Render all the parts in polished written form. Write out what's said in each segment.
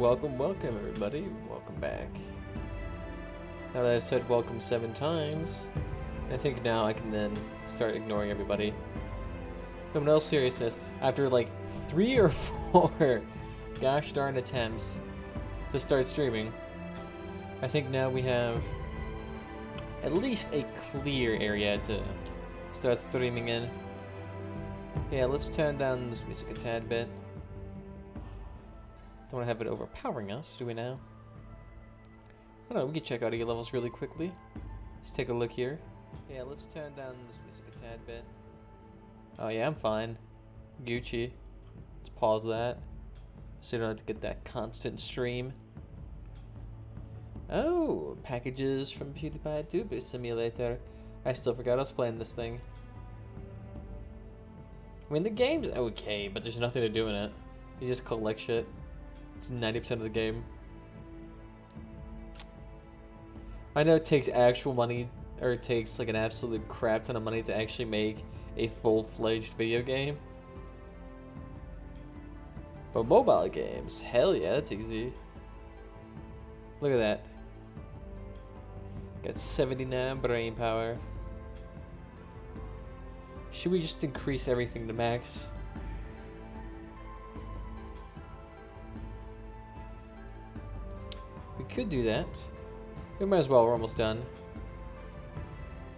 Welcome everybody. Welcome back. Now that I've said welcome 7 times, I think now I can then start ignoring everybody. No, in all seriousness, after like 3 or 4 gosh darn attempts to start streaming, I think now we have at least a clear area to start streaming in. Yeah, let's turn down this music a tad bit. Don't want to have it overpowering us, do we now? I don't know, we can check audio levels really quickly. Let's take a look here. Yeah, let's turn down this music a tad bit. Oh yeah, I'm fine. Gucci. Let's pause that, so you don't have to get that constant stream. Oh, packages from PewDiePie Tuber Simulator. I still forgot I was playing this thing. I mean, the game's okay, but there's nothing to do in it. You just collect shit. It's 90% of the game. I know it takes actual money, or it takes like an absolute crap ton of money to actually make a full-fledged video game. But mobile games, hell yeah, that's easy. Look at that. Got 79 brain power. Should we just increase everything to max? We could do that. We might as well, we're almost done.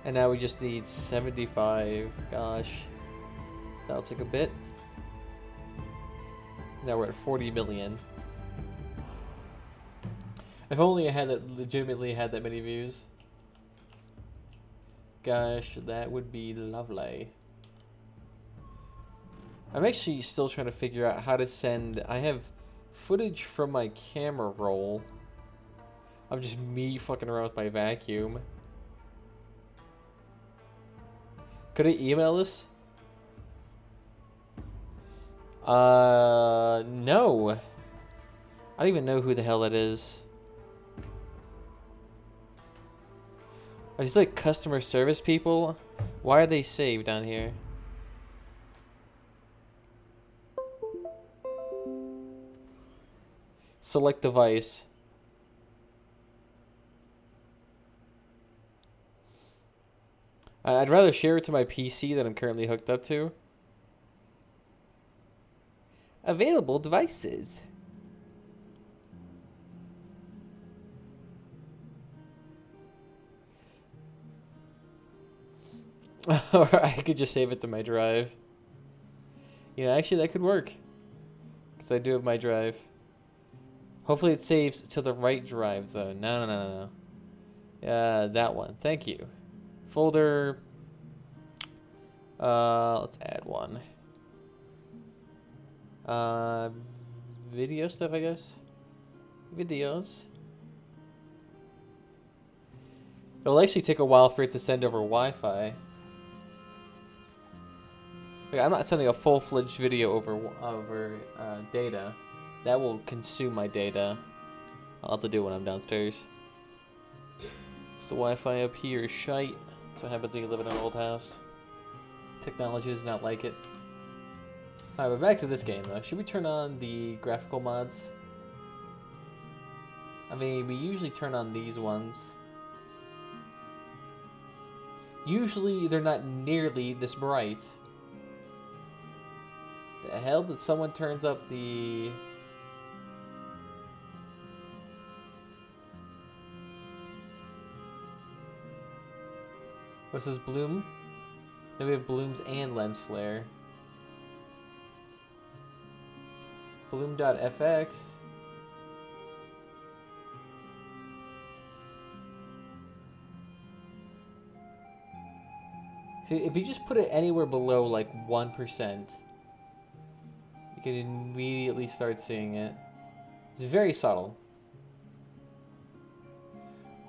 And now we just need 75. Gosh. That'll take a bit. Now we're at 40 million. If only I had that, legitimately had that many views. Gosh, that would be lovely. I'm actually still trying to figure out how to send. I have footage from my camera roll of just me fucking around with my vacuum. Could I email this? No. I don't even know who the hell that is. Are these like customer service people? Why are they saved on here? Select device. I'd rather share it to my PC that I'm currently hooked up to. Available devices. Or I could just save it to my drive. You know, actually that could work. Because I do have my drive. Hopefully it saves to the right drive though. No. That one. Thank you. Folder. Let's add one. Video stuff, I guess. Videos. It'll actually take a while for it to send over Wi-Fi. Like, I'm not sending a full-fledged video over data. That will consume my data. I'll have to do it when I'm downstairs. So the Wi-Fi up here is shite. That's what happens when you live in an old house. Technology does not like it. Alright, but back to this game though. Should we turn on the graphical mods? I mean, we usually turn on these ones. Usually they're not nearly this bright. The hell did someone turns up the... What's this, bloom? Then we have blooms and lens flare. Bloom.fx. See, if you just put it anywhere below like 1%, you can immediately start seeing it. It's very subtle.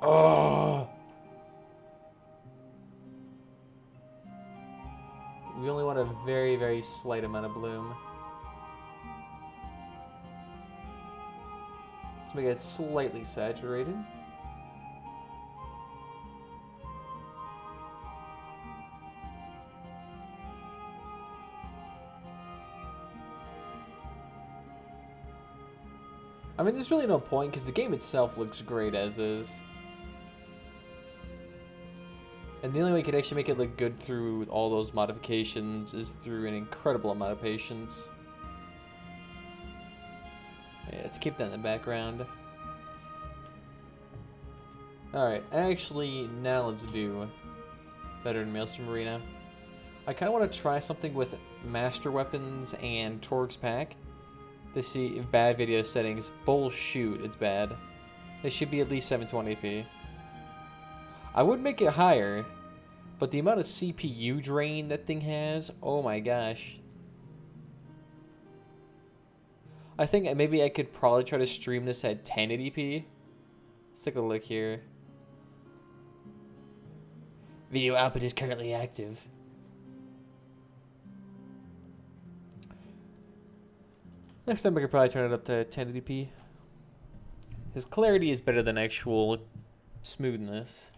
Oh! We only want a very, very slight amount of bloom. Let's make it slightly saturated. I mean, there's really no point because the game itself looks great as is. And the only way you could actually make it look good through all those modifications is through an incredible amount of patience. Yeah, let's keep that in the background. Alright, actually, now let's do better in Maelstrom Arena. I kind of want to try something with Master Weapons and Torx Pack to see if bad video settings. Bullshoot, it's bad. They should be at least 720p. I would make it higher, but the amount of CPU drain that thing has, oh my gosh. I think maybe I could probably try to stream this at 1080p. Let's take a look here. Video output is currently active. Next time I could probably turn it up to 1080p. Because clarity is better than actual smoothness.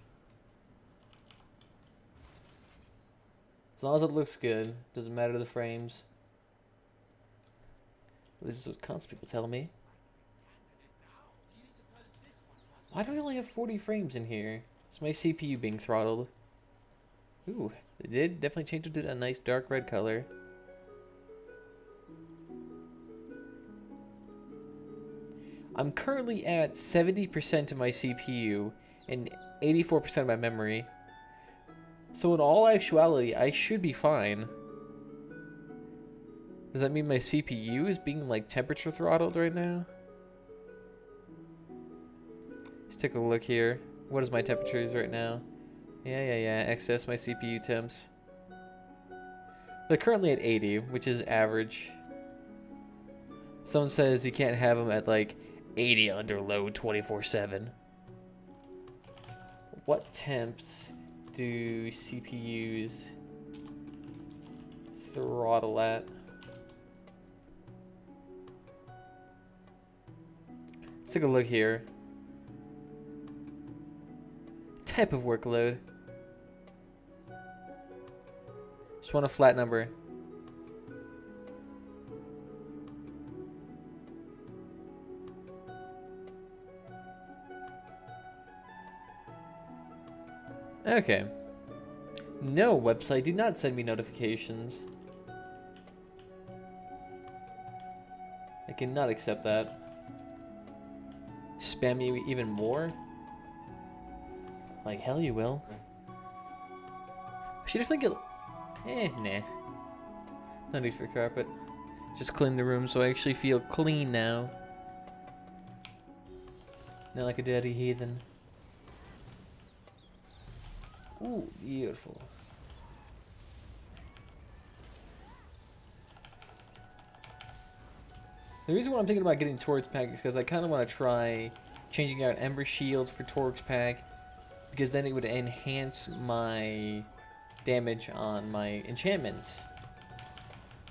As long as it looks good, doesn't matter the frames. This is what console people tell me. Why do I only have 40 frames in here? Is my CPU being throttled? Ooh, it did definitely change it to a nice dark red color. I'm currently at 70% of my CPU and 84% of my memory. So in all actuality, I should be fine. Does that mean my CPU is being like temperature throttled right now? Let's take a look here. What is my temperatures right now? Yeah. Excess my CPU temps. They're currently at 80, which is average. Someone says you can't have them at like 80 under load 24/7. What temps do CPUs throttle at? Let's take a look here. Type of workload. Just want a flat number. Okay. No, website, do not send me notifications. I cannot accept that. Spam me even more? Like hell you will. I should definitely get... nah. No need for carpet. Just clean the room so I actually feel clean now. Not like a dirty heathen. Ooh, beautiful. The reason why I'm thinking about getting Torx Pack is because I kind of want to try changing out Ember Shields for Torx Pack, because then it would enhance my damage on my enchantments.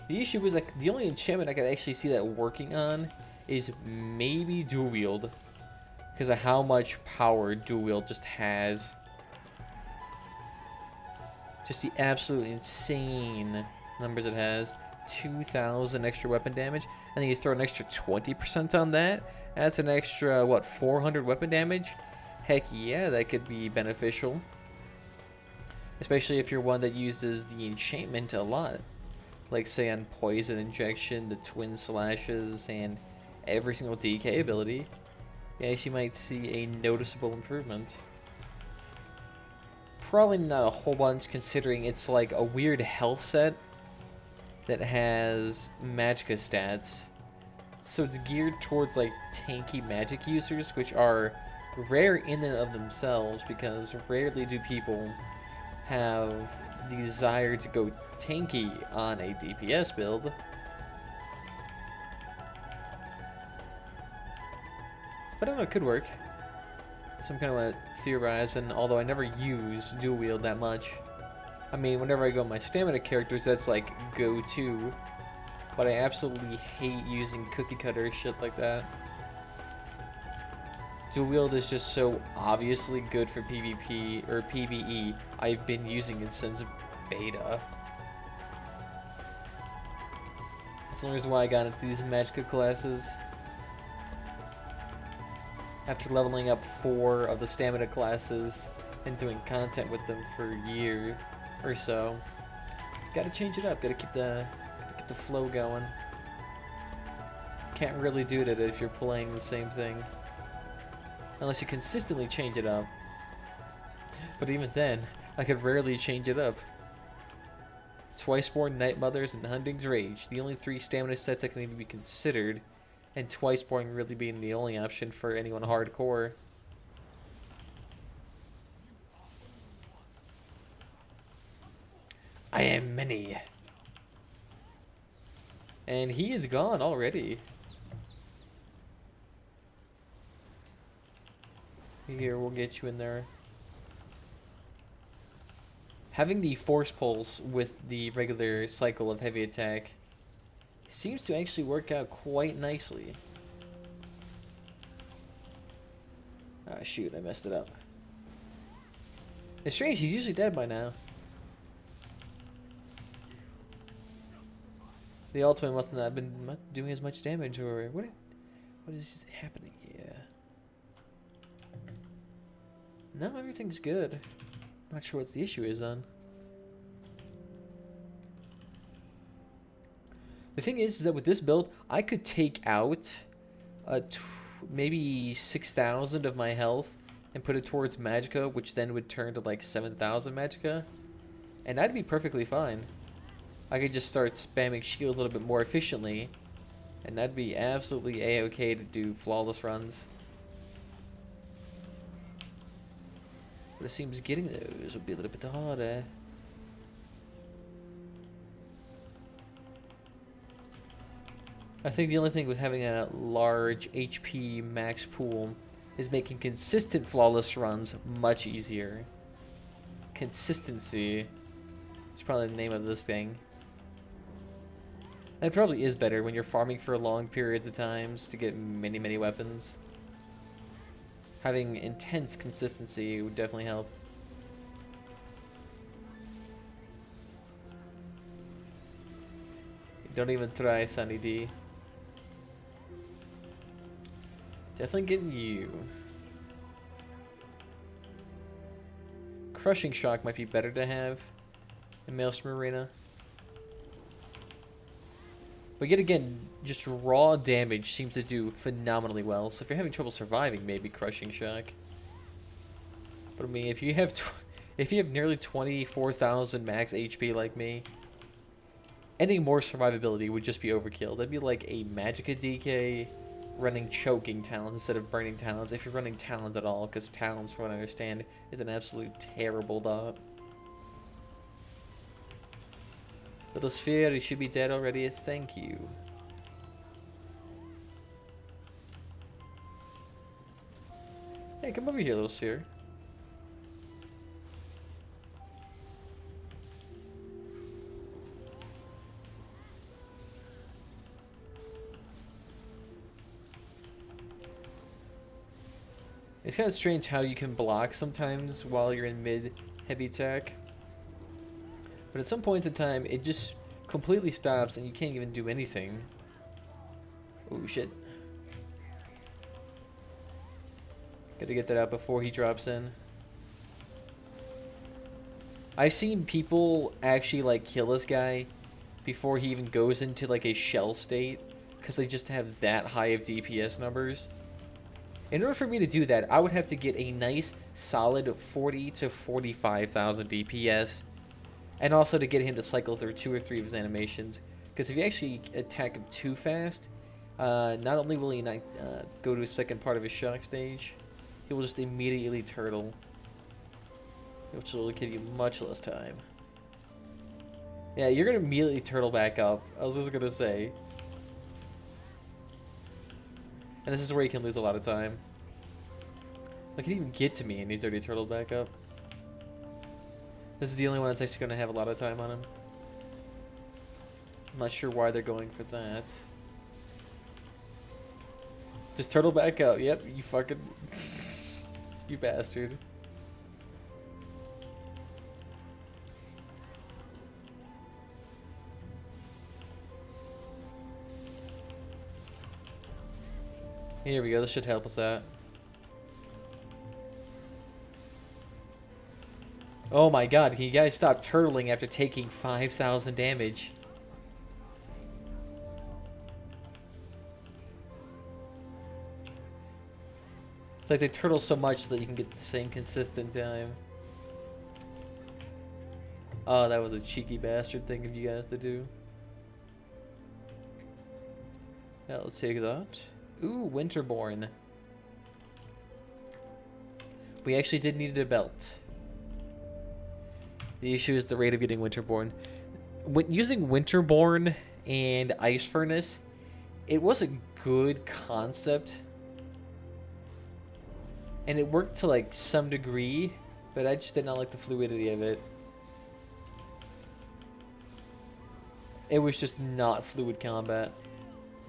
The issue is like the only enchantment I could actually see that working on is maybe Dual Wield, because of how much power Dual Wield just has. Just the absolutely insane numbers it has. 2,000 extra weapon damage, and then you throw an extra 20% on that. That's an extra, what, 400 weapon damage? Heck yeah, that could be beneficial. Especially if you're one that uses the enchantment a lot. Like, say, on Poison Injection, the Twin Slashes, and every single DK ability. Yes, you might see a noticeable improvement. Probably not a whole bunch, considering it's like a weird health set that has Magicka stats. So it's geared towards like tanky magic users, which are rare in and of themselves, because rarely do people have the desire to go tanky on a DPS build. But I don't know, it could work. So I'm kind of want to theorize, and although I never use dual wield that much, I mean, whenever I go my stamina characters, that's like go-to. But I absolutely hate using cookie cutter shit like that. Dual wield is just so obviously good for PvP or PvE. I've been using it since beta. That's the reason why I got into these Magicka classes. after leveling up 4 of the stamina classes and doing content with them for a year or so. Gotta change it up, gotta keep the flow going. Can't really do that if you're playing the same thing. Unless you consistently change it up. But even then, I could rarely change it up. Twiceborn, Night Mothers, and Hunting's Rage. The only 3 stamina sets that can even be considered. And Twiceborn really being the only option for anyone hardcore. I am many. And he is gone already. Here, we'll get you in there. Having the Force Pulse with the regular cycle of heavy attack seems to actually work out quite nicely. Ah, shoot, I messed it up. It's strange, he's usually dead by now. The ultimate must not have been doing as much damage, or what is happening here? No, everything's good. Not sure what the issue is on. The thing is that with this build, I could take out maybe 6,000 of my health and put it towards Magicka, which then would turn to like 7,000 Magicka, and that'd be perfectly fine. I could just start spamming shields a little bit more efficiently, and that'd be absolutely a-okay to do flawless runs. But it seems getting those would be a little bit harder. I think the only thing with having a large HP max pool is making consistent flawless runs much easier. Consistency is probably the name of this thing. And it probably is better when you're farming for long periods of times to get many, many weapons. Having intense consistency would definitely help. Don't even try, Sunny D. Definitely getting you. Crushing Shock might be better to have in Maelstrom Arena. But yet again, just raw damage seems to do phenomenally well. So if you're having trouble surviving, maybe Crushing Shock. But I mean, if you have nearly 24,000 max HP like me, any more survivability would just be overkill. That'd be like a Magicka DK running Choking Talons instead of Burning Talons, if you're running Talons at all, because Talons, from what I understand, is an absolute terrible dot. Little Sphere, you should be dead already, thank you. Hey, come over here, Little Sphere. It's kind of strange how you can block sometimes while you're in mid-heavy attack. But at some points in time, it just completely stops and you can't even do anything. Oh, shit. Gotta get that out before he drops in. I've seen people actually, like, kill this guy before he even goes into, like, a shell state, because they just have that high of DPS numbers. In order for me to do that, I would have to get a nice, solid 40 to 45,000 DPS. And also to get him to cycle through 2 or 3 of his animations. Because if you actually attack him too fast, not only will he not go to a second part of his shock stage, he will just immediately turtle. Which will give you much less time. Yeah, you're going to immediately turtle back up. I was just going to say. And this is where you can lose a lot of time. Like, he didn't even get to me and he's already turtled back up. This is the only one that's actually going to have a lot of time on him. I'm not sure why they're going for that. Just turtle back up. Yep, you fucking... you bastard. Here we go, this should help us out. Oh my god, can you guys stop turtling after taking 5,000 damage? It's like they turtle so much so that you can get the same consistent time. Oh, that was a cheeky bastard thing of you guys to do. Yeah, let's take that. Ooh, Winterborn. We actually did need a belt. The issue is the rate of getting Winterborn. When using Winterborn and Ice Furnace, it was a good concept. And it worked to like some degree, but I just did not like the fluidity of it. It was just not fluid combat.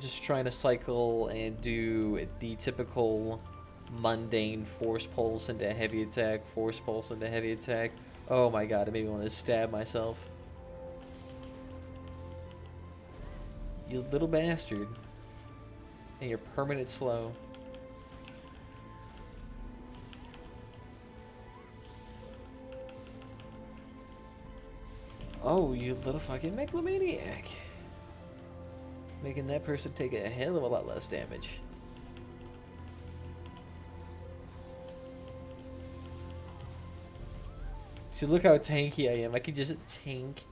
Just trying to cycle and do the typical mundane force pulse into heavy attack, force pulse into heavy attack. Oh my god, it made me want to stab myself. You little bastard. And you're permanent slow. Oh, you little fucking megalomaniac. Making that person take a hell of a lot less damage. See, look how tanky I am. I could just tank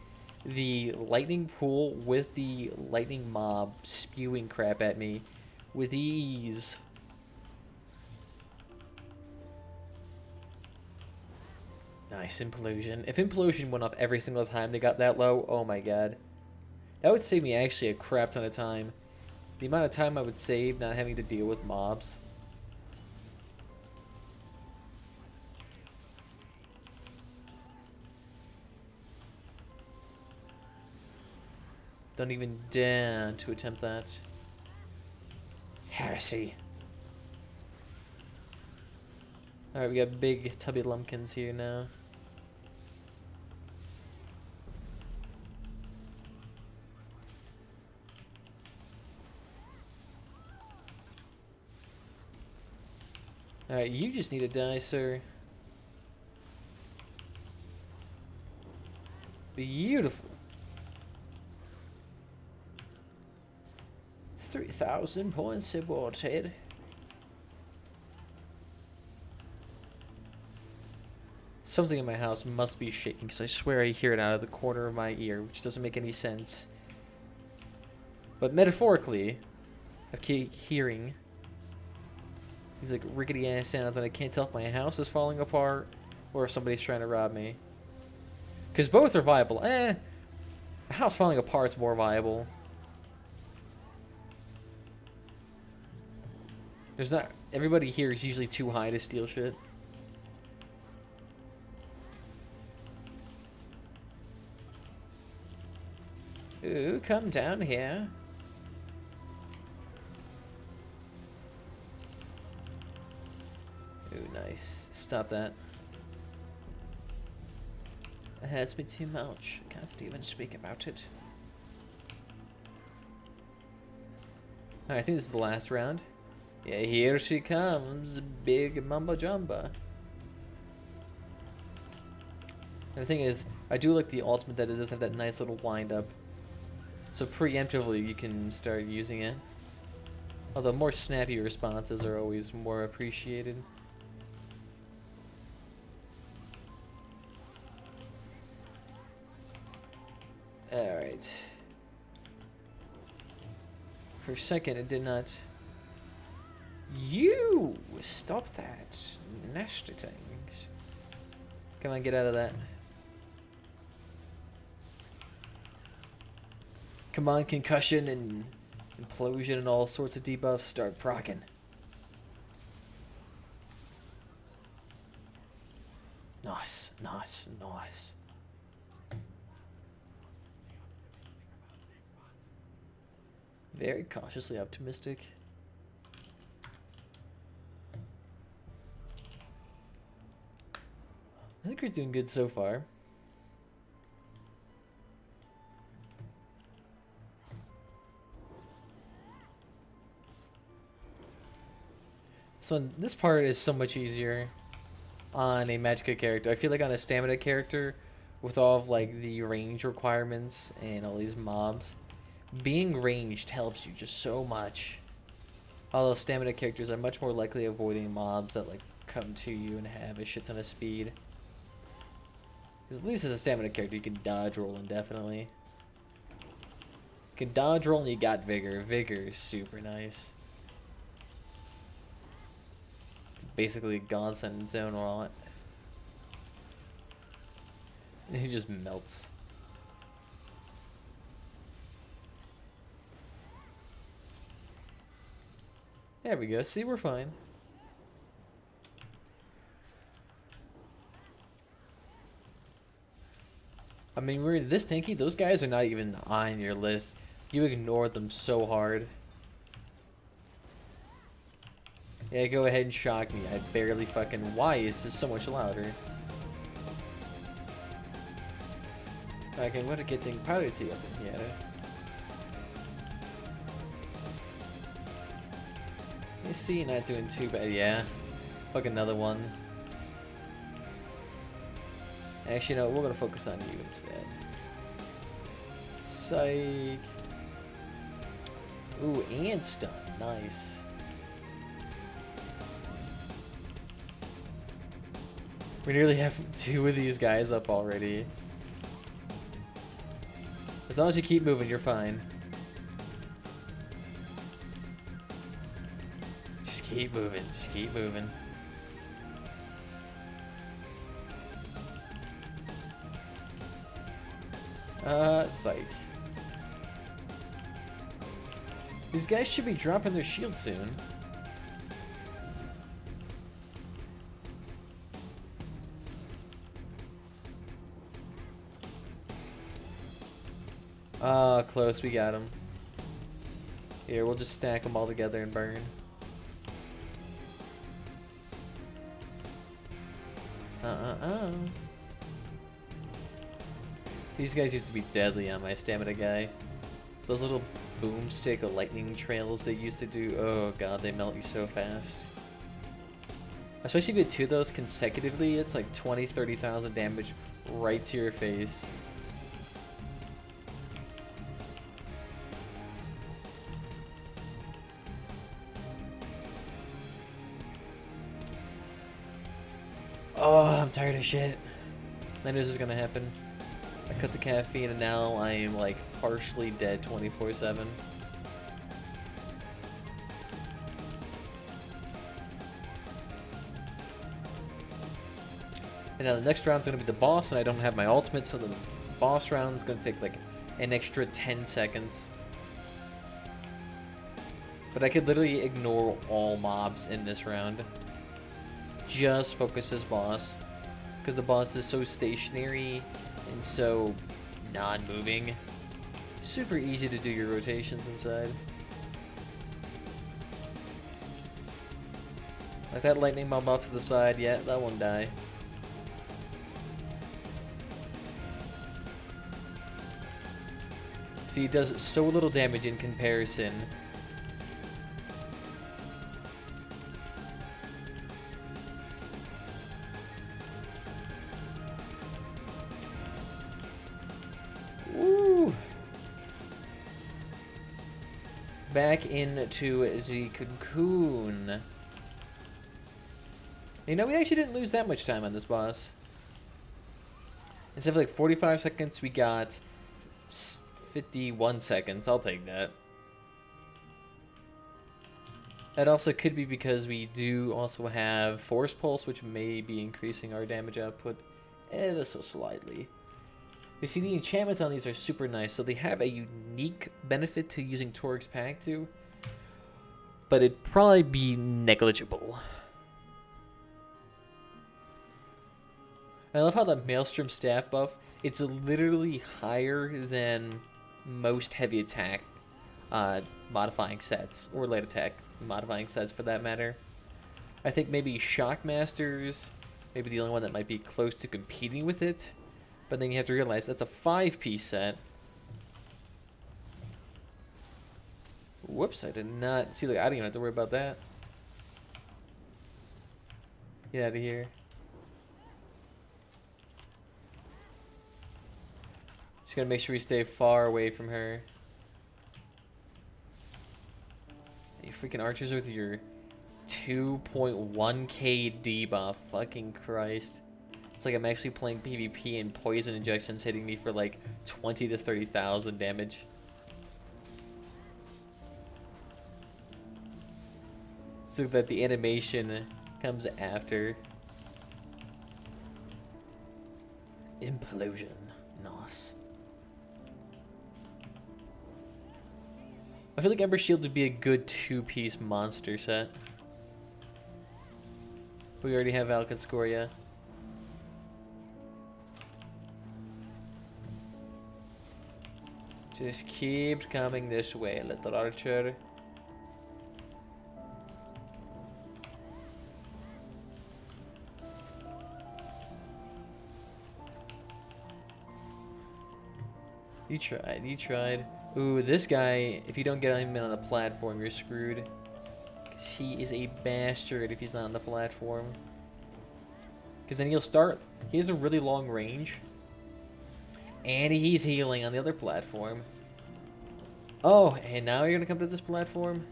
the lightning pool with the lightning mob spewing crap at me with ease. Nice implosion. If implosion went off every single time they got that low, oh my god. That would save me actually a crap ton of time. The amount of time I would save not having to deal with mobs. Don't even dare to attempt that. It's heresy. Alright, we got big tubby lumpkins here now. Alright, you just need to die, sir. Beautiful. 3,000 points awarded. Something in my house must be shaking because I swear I hear it out of the corner of my ear, which doesn't make any sense. But metaphorically, I keep hearing these like rickety ass sounds, and I can't tell if my house is falling apart or if somebody's trying to rob me. Because both are viable. A house falling apart is more viable. There's not... Everybody here is usually too high to steal shit. Ooh, come down here. Ooh, nice. Stop that. It hurts me too much. I can't even speak about it. Alright, I think this is the last round. Yeah, here she comes, big Mamba Jumba. And the thing is, I do like the ultimate that it does have that nice little wind up. So preemptively you can start using it. Although more snappy responses are always more appreciated. Alright. For a second it did not... You! Stop that. Nasty things. Come on, get out of that. Come on, concussion and implosion and all sorts of debuffs start proccing. Nice, nice, nice. Very cautiously optimistic. I think we're doing good so far. So this part is so much easier. on a Magicka character. I feel like on a stamina character, with all of like the range requirements and all these mobs, being ranged helps you just so much. Although stamina characters are much more likely avoiding mobs that like come to you and have a shit ton of speed. Because at least as a stamina character, you can dodge roll indefinitely. You can dodge roll and you got vigor. Vigor is super nice. It's basically godsend in zone rot. And he just melts. There we go. See, we're fine. I mean, we're this tanky. Those guys are not even on your list. You ignored them so hard. Yeah, go ahead and shock me. I barely fucking... Why is this so much louder? Okay, I'm gonna get thing powder tea up in here. You see, not doing too bad. Yeah. Fuck another one. Actually, no, we're gonna focus on you instead. Psych. Ooh, and stun. Nice. We nearly have 2 of these guys up already. As long as you keep moving, you're fine. Just keep moving. Just keep moving. Psych. These guys should be dropping their shield soon. Close, we got him. Here, we'll just stack them all together and burn. These guys used to be deadly on my stamina guy. Those little boomstick lightning trails they used to do. Oh god, they melt you so fast. Especially if you do those consecutively, it's like 20-30,000 damage right to your face. Oh, I'm tired of shit. I knew this was gonna happen. I cut the caffeine and now I am like partially dead 24/7. And now the next round's gonna be the boss, and I don't have my ultimate, so the boss round is gonna take like an extra 10 seconds. But I could literally ignore all mobs in this round. Just focus this boss, because the boss is so stationary and so non-moving. Super easy to do your rotations inside. Like that lightning mob off to the side, yeah, that won't die. See, it does so little damage in comparison. Back into the cocoon. You know, we actually didn't lose that much time on this boss. Instead of like 45 seconds, we got 51 seconds. I'll take that. That also could be because we do also have Force Pulse, which may be increasing our damage output ever so slightly. You see, the enchantments on these are super nice, so they have a unique benefit to using Torg's Pack too, but it'd probably be negligible. I love how the Maelstrom staff buff, it's literally higher than most heavy attack modifying sets, or light attack modifying sets for that matter. I think maybe Shockmaster's maybe the only one that might be close to competing with it. But then you have to realize that's a 5-piece set. Whoops, I did not see. Like, I don't even have to worry about that. Get out of here. Just gotta make sure we stay far away from her. You freaking archers with your 2.1k debuff. Fucking Christ. It's like I'm actually playing PvP and poison injections hitting me for like 20 to 30,000 damage. So that the animation comes after. Implosion. Nice. I feel like Ember Shield would be a good 2-piece monster set. We already have Valkyria. Just keep coming this way, little archer. You tried, you tried. Ooh, this guy, if you don't get him in on the platform, you're screwed. Because he is a bastard if he's not on the platform. Because then he'll start, he has a really long range. And he's healing on the other platform. Oh, and now you're gonna come to this platform?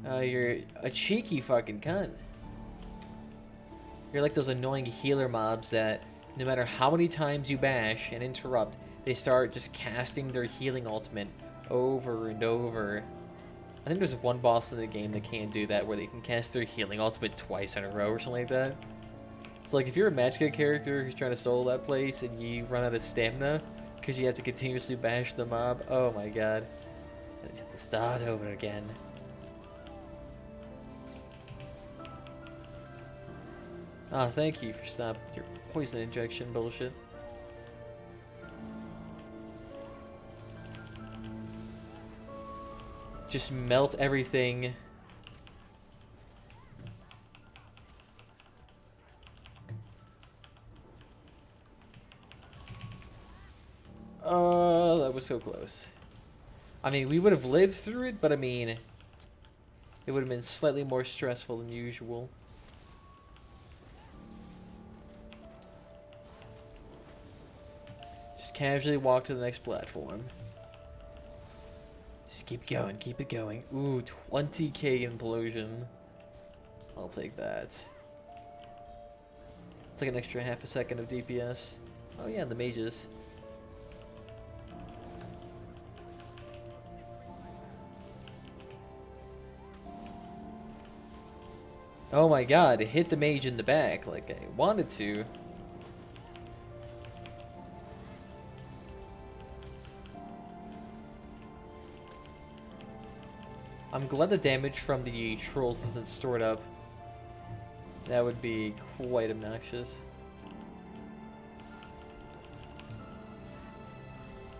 You're a cheeky fucking cunt. You're like those annoying healer mobs that no matter how many times you bash and interrupt, they start just casting their healing ultimate over and over. I think there's one boss in the game that can't do that, where they can cast their healing ultimate twice in a row or something like that. So like if you're a Magicka character who's trying to solo that place and you run out of stamina because you have to continuously bash the mob, oh my god. And you have to start over again. Ah, oh, thank you for stopping your poison injection bullshit. Just melt everything. Oh, that was so close. I mean, we would have lived through it, but I mean, it would have been slightly more stressful than usual. Just casually walk to the next platform. Just keep going, keep it going. Ooh, 20k implosion. I'll take that. It's like an extra half a second of DPS. Oh yeah, the mages. Oh my god, it hit the mage in the back like I wanted to. I'm glad the damage from the trolls isn't stored up. That would be quite obnoxious.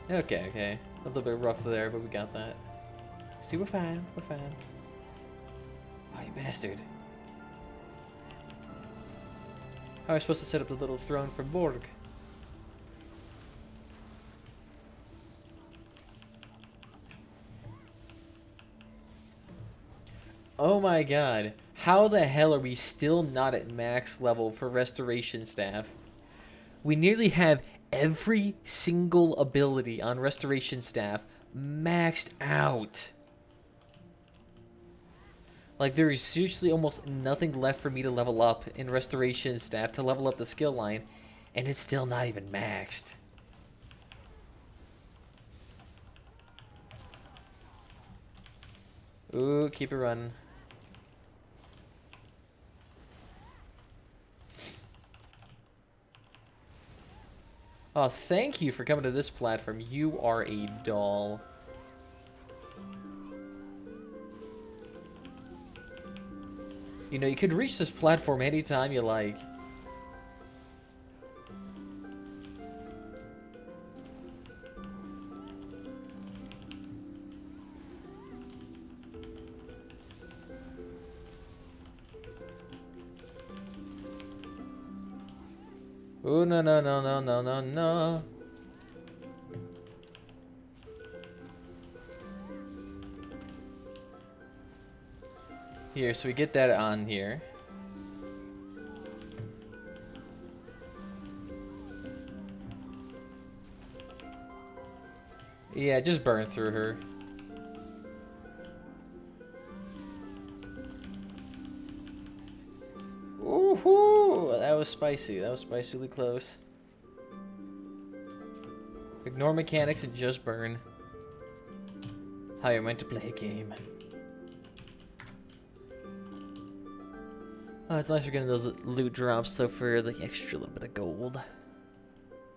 Okay, okay. A little bit rough there, but we got that. See, we're fine. We're fine. Oh, you bastard. How am I supposed to set up the little throne for Borg? Oh my god. How the hell are we still not at max level for restoration staff? We nearly have every single ability on restoration staff maxed out. Like, there is seriously almost nothing left for me to level up in restoration staff to level up the skill line, and it's still not even maxed. Ooh, keep it running. Oh, thank you for coming to this platform. You are a doll. You know, you could reach this platform anytime you like. Oh, no, no, no, no, no, no, no. Here, so we get that on here. Yeah, just burn through her. Ooh, that was spicy. That was spicily close. Ignore mechanics and just burn. How you're meant to play a game. Oh, it's nice we're getting those loot drops, so for the extra little bit of gold.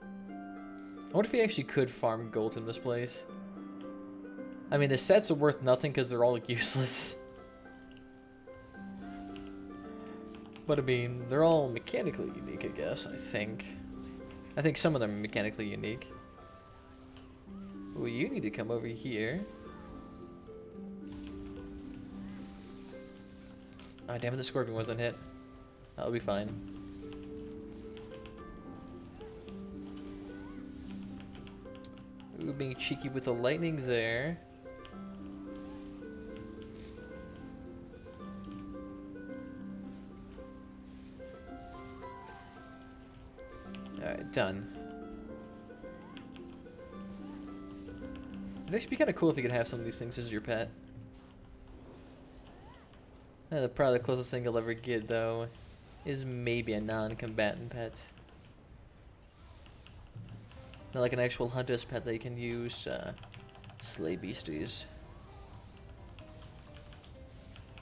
I wonder if we actually could farm gold in this place. I mean, the sets are worth nothing because they're all useless. But I mean, they're all mechanically unique, I guess, I think. I think some of them are mechanically unique. Well, you need to come over here. Ah, damn it, the scorpion wasn't hit. That'll be fine. Ooh, being cheeky with the lightning there. Alright, done. It'd actually be kind of cool if you could have some of these things as your pet. Probably the closest thing you'll ever get, though, is maybe a non-combatant pet. Not like an actual hunter's pet that you can use, slay beasties.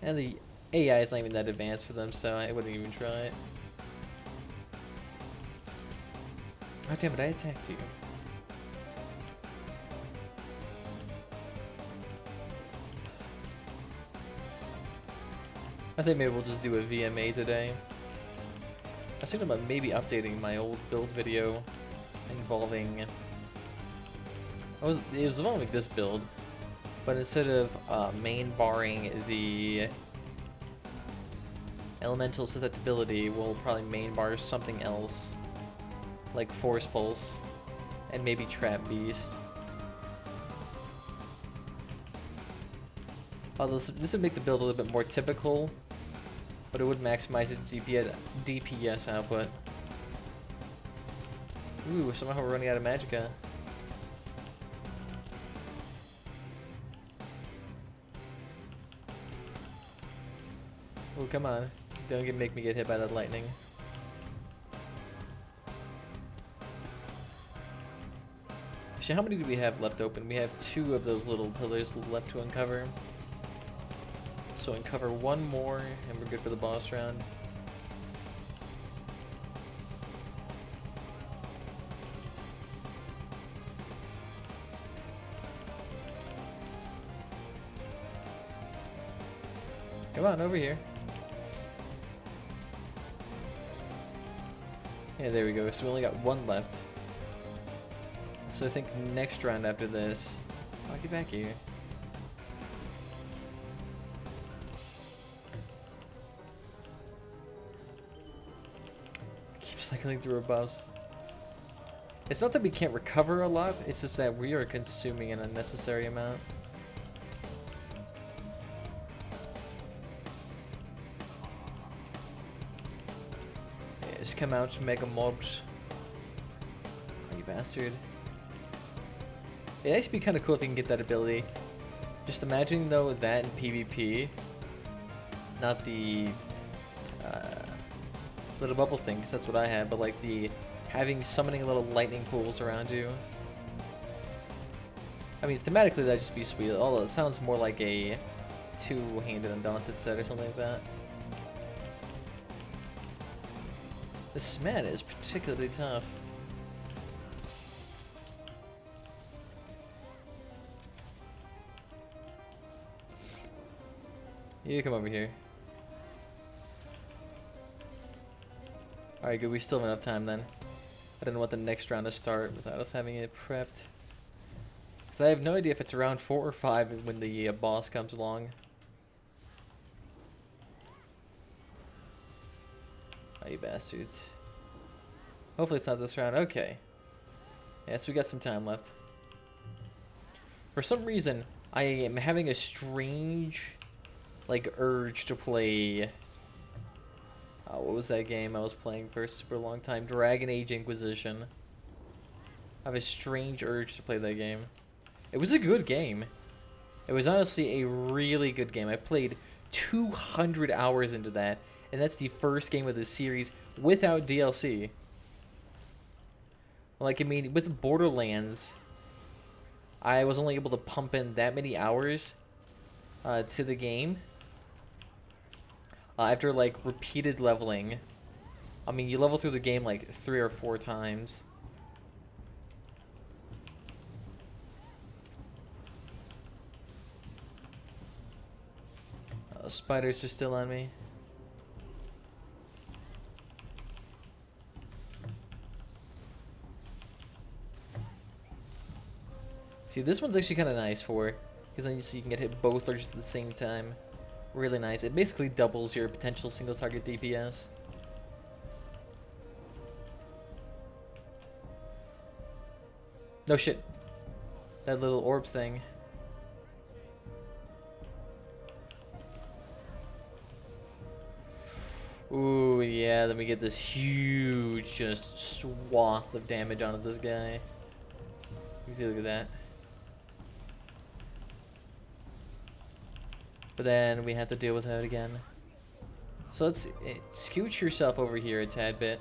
And the AI is not even that advanced for them, so I wouldn't even try it. Oh damn it, I attacked you. I think maybe we'll just do a vMA today. I was thinking about maybe updating my old build video involving... it was involving this build, but instead of main barring the elemental susceptibility, we'll probably main bar something else, like Force Pulse, and maybe Trap Beast. This would make the build a little bit more typical, but it would maximize its DPS output. Ooh, somehow we're running out of magicka. Oh, come on. Don't make me get hit by that lightning. Actually, how many do we have left open? We have 2 of those little pillars left to uncover. So uncover 1 more, and we're good for the boss round. Come on, over here. Yeah, there we go. So we only got 1 left. So I think next round after this... I'll get back here. Keep cycling through our buffs. It's not that we can't recover a lot, it's just that we are consuming an unnecessary amount. Yeah, just come out, mega mobs. Oh, you bastard. It'd actually be kind of cool if you can get that ability. Just imagine though that in PvP, not the little bubble thing, because that's what I had, but like the summoning little lightning pools around you. I mean, thematically that'd just be sweet, although it sounds more like a 2-handed Undaunted set or something like that. This man is particularly tough. You come over here. Alright, good. We still have enough time then. I don't know what the next round to start without us having it prepped. Because I have no idea if it's around 4 or 5 when the boss comes along. Oh, you bastards. Hopefully it's not this round. Okay. Yeah, so we got some time left. For some reason, I am having a strange... like urge to play what was that game I was playing for a super long time? Dragon Age Inquisition. I have a strange urge to play that game. It was a good game. It was honestly a really good game. I played 200 hours into that, and that's the first game of the series without DLC. Like, I mean, with Borderlands, I was only able to pump in that many hours to the game after, like, repeated leveling. I mean, you level through the game, like, 3 or 4 times. Spiders are still on me. See, this one's actually kind of nice for, because then you can get hit both or just at the same time. Really nice. It basically doubles your potential single target DPS. No shit. That little orb thing. Ooh, yeah, let me get this huge, just swath of damage onto this guy. You can see, look at that. But then we have to deal with that again. So let's scooch yourself over here a tad bit.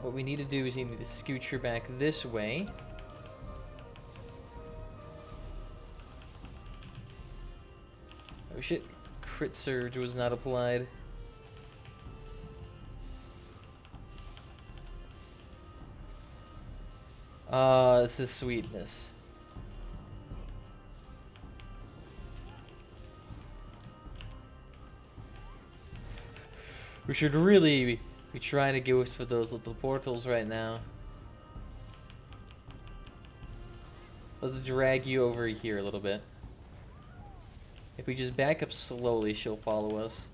What we need to do is you need to scooch her back this way. Oh shit, crit surge was not applied. Ah, this is sweetness. We should really be trying to go for those little portals right now. Let's drag you over here a little bit. If we just back up slowly, she'll follow us.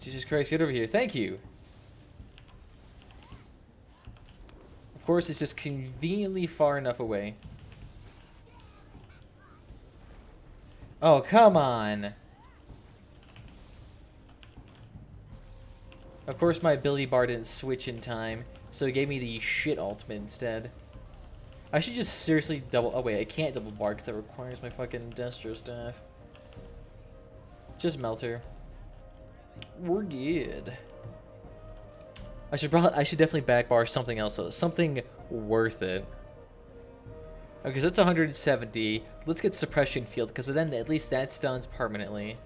Jesus Christ, get over here. Thank you. Of course, it's just conveniently far enough away. Oh, come on. Of course, my ability bar didn't switch in time, so it gave me the shit ultimate instead. I should just seriously double... Oh, wait, I can't double bar because that requires my fucking Destro staff. Just melt her. We're good. I should definitely back bar something else though. Something worth it. Okay, so that's 170. Let's get suppression field because then at least that stuns permanently.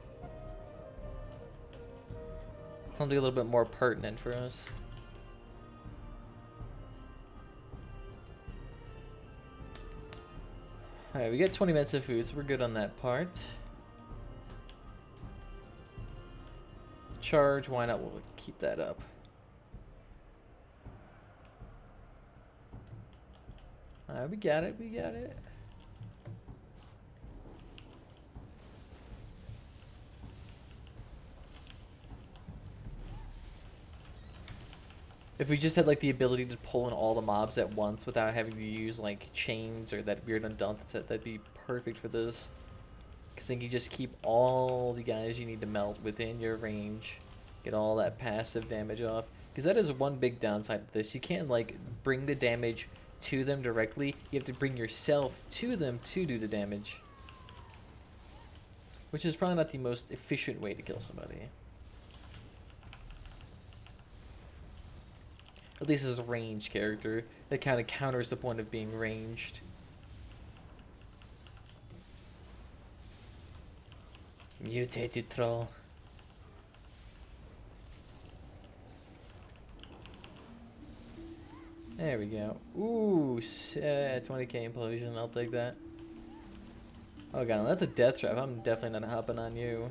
Something a little bit more pertinent for us. Alright, we got 20 minutes of food, so we're good on that part. Charge, why not? We'll keep that up. Alright, we got it, we got it. If we just had like the ability to pull in all the mobs at once without having to use like chains or that weird undaunted set, that'd be perfect for this. Because then you just keep all the guys you need to melt within your range. Get all that passive damage off. Because that is one big downside to this. You can't like bring the damage to them directly. You have to bring yourself to them to do the damage. Which is probably not the most efficient way to kill somebody. At least as a ranged character. That kind of counters the point of being ranged. Mutated troll. There we go. Ooh, 20k implosion. I'll take that. Oh god, that's a death trap. I'm definitely not hopping on you.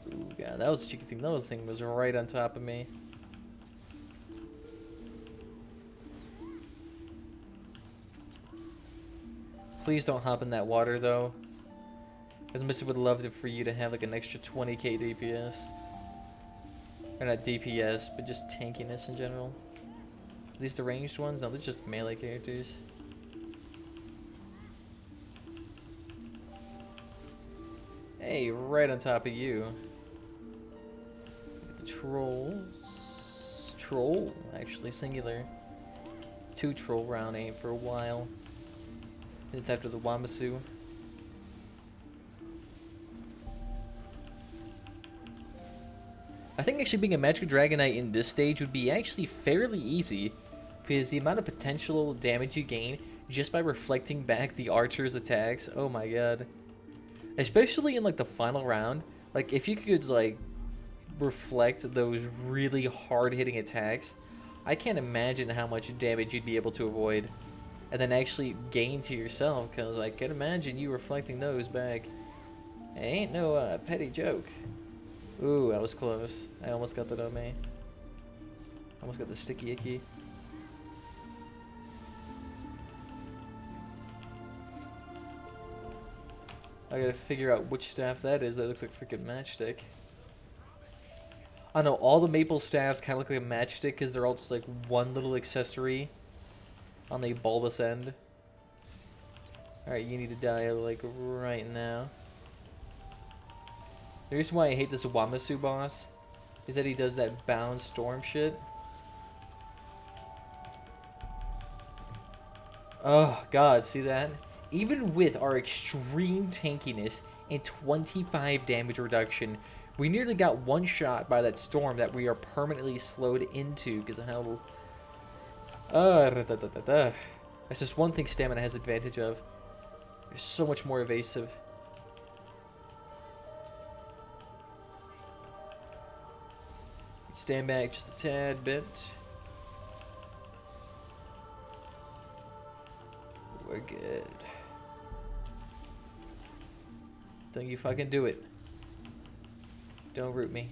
Ooh god, that was a cheeky thing. That thing was right on top of me. Please don't hop in that water, though. As much as I would love for you to have like an extra 20k DPS. Or not DPS, but just tankiness in general. At least the ranged ones? No, they're just melee characters. Hey, right on top of you. The trolls. Troll, actually, singular. 2 troll round aim for a while. And it's after the Wamasu. I think actually being a Magic Dragon Knight in this stage would be actually fairly easy, because the amount of potential damage you gain just by reflecting back the archer's attacks, oh my god. Especially in like the final round, like if you could like reflect those really hard-hitting attacks, I can't imagine how much damage you'd be able to avoid and then actually gain to yourself, because I can imagine you reflecting those back. It ain't no petty joke. Ooh, that was close. I almost got that on me. Almost got the sticky icky. I gotta figure out which staff that is. That looks like freaking matchstick. I know all the maple staffs kind of look like a matchstick because they're all just like one little accessory on the bulbous end. Alright, you need to die like right now. The reason why I hate this Wamasu boss is that he does that bound storm shit. Oh god, see that? Even with our extreme tankiness and 25 damage reduction, we nearly got one shot by that storm that we are permanently slowed into because of how... That's just one thing stamina has advantage of. It's so much more evasive. Stand back just a tad bit. We're good. Don't you fucking do it. Don't root me.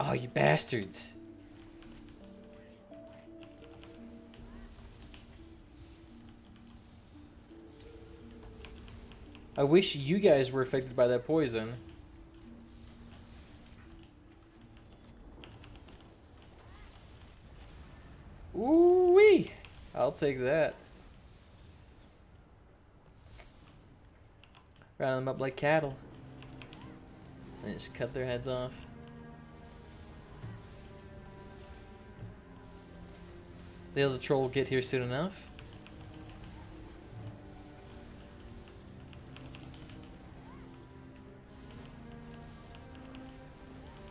Oh, you bastards. I wish you guys were affected by that poison. Ooh-wee! I'll take that. Round them up like cattle. And just cut their heads off. The other troll will get here soon enough.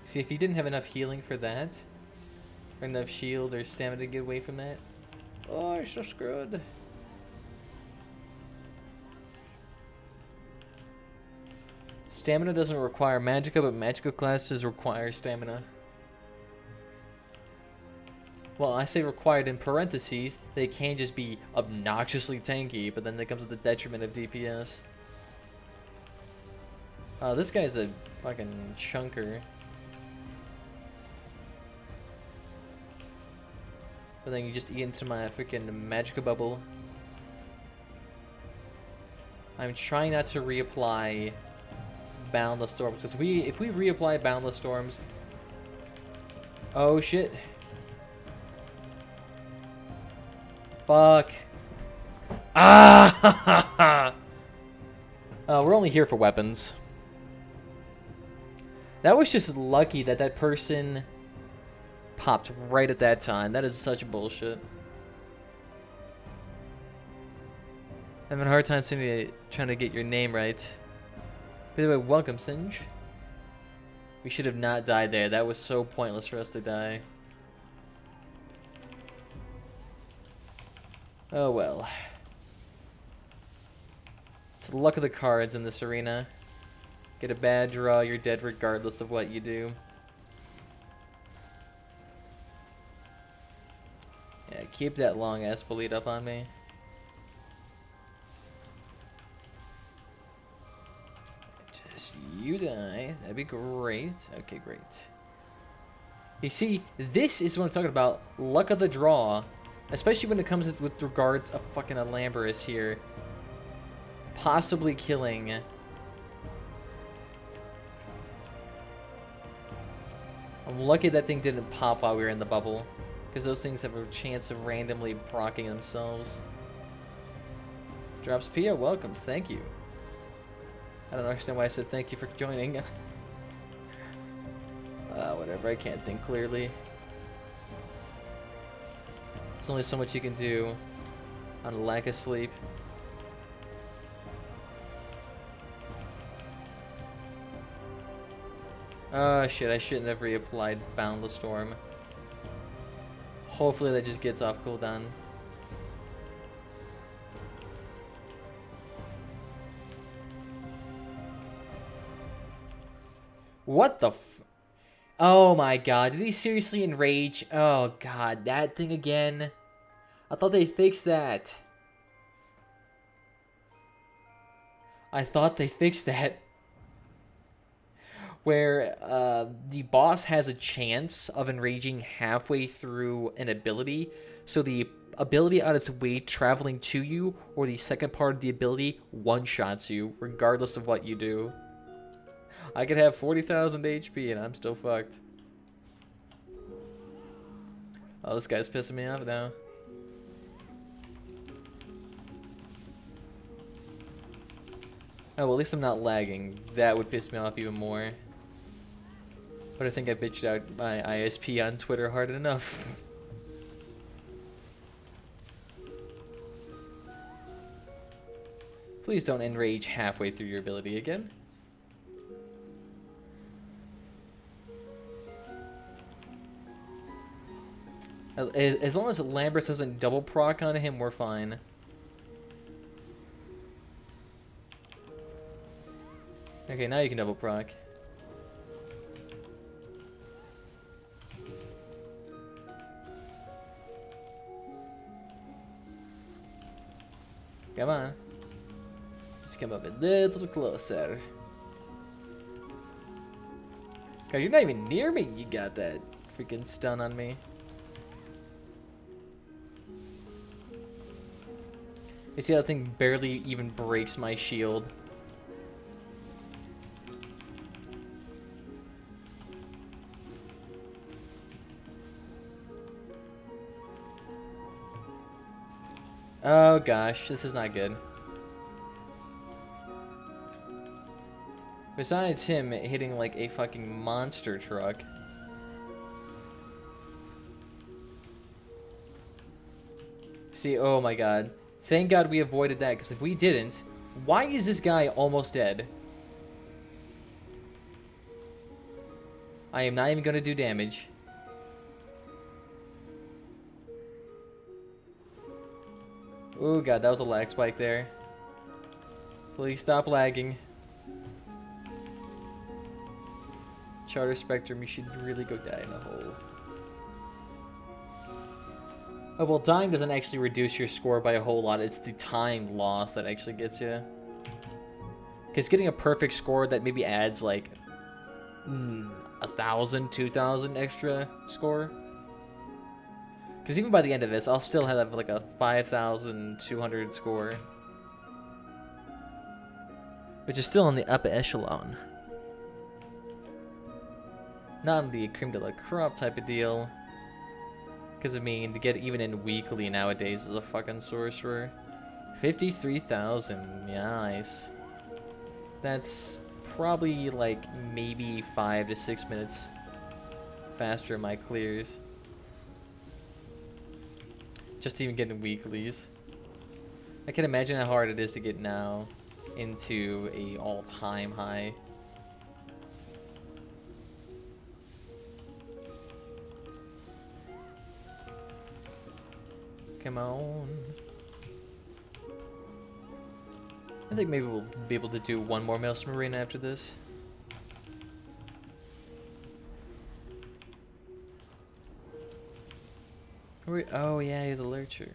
See, if you didn't have enough healing for that, or enough shield or stamina to get away from that, oh, you're so screwed. Stamina doesn't require magicka, but magicka classes require stamina. Well, I say required in parentheses. They can just be obnoxiously tanky, but then that comes at the detriment of DPS. Oh, this guy's a fucking chunker. But then you just eat into my freaking magicka bubble. I'm trying not to reapply Boundless Storms, because if we reapply Boundless Storms... Oh shit. Fuck. Ah! We're only here for weapons. That was just lucky that that person popped right at that time. That is such bullshit. I'm having a hard time trying to get your name right. By the way, welcome, Singe. We should have not died there. That was so pointless for us to die. Oh well. It's the luck of the cards in this arena. Get a bad draw, you're dead regardless of what you do. Yeah, keep that long ass bleed up on me. Just you die. That'd be great. Okay, great. You see, this is what I'm talking about. Luck of the draw. Especially when it comes with regards of fucking Alambris here. Possibly killing I'm lucky that thing didn't pop while we were in the bubble, because those things have a chance of randomly procking themselves. Drops Pia, welcome, thank you. I don't understand why I said thank you for joining. Whatever, I can't think clearly. There's only so much you can do on a lack of sleep. Oh shit, I shouldn't have reapplied Boundless Storm. Hopefully that just gets off cooldown. What the f... Oh my god, did he seriously enrage? Oh god, that thing again? I thought they fixed that. I thought they fixed that. Where the boss has a chance of enraging halfway through an ability. So the ability on its way traveling to you, or the second part of the ability one-shots you, regardless of what you do. I could have 40,000 HP and I'm still fucked. Oh, this guy's pissing me off now. Oh, well, at least I'm not lagging. That would piss me off even more. But I think I bitched out my ISP on Twitter hard enough. Please don't enrage halfway through your ability again. As long as Lambert doesn't double proc on him, we're fine. Okay, now you can double proc. Come on. Just come up a little closer. God, you're not even near me. You got that freaking stun on me. You see how that thing barely even breaks my shield? Oh gosh, this is not good. Besides him hitting like a fucking monster truck. See, oh my god. Thank god we avoided that, because if we didn't, why is this guy almost dead? I am not even going to do damage. Oh god, that was a lag spike there. Please stop lagging. Charter Spectrum, you should really go die in a hole. Oh, well, dying doesn't actually reduce your score by a whole lot. It's the time loss that actually gets you. Because getting a perfect score that maybe adds like 1,000, 2,000 extra score. Because even by the end of this, I'll still have like a 5,200 score. Which is still in the upper echelon. Not in the creme de la crop type of deal. Because, I mean, to get even in weekly nowadays is a fucking sorcerer. 53,000, nice. That's probably like maybe 5 to 6 minutes faster in my clears. Just even getting weeklies. I can imagine how hard it is to get now into a all-time high. Come on. I think maybe we'll be able to do one more Maelstrom Arena after this. Oh yeah, he's a lurcher.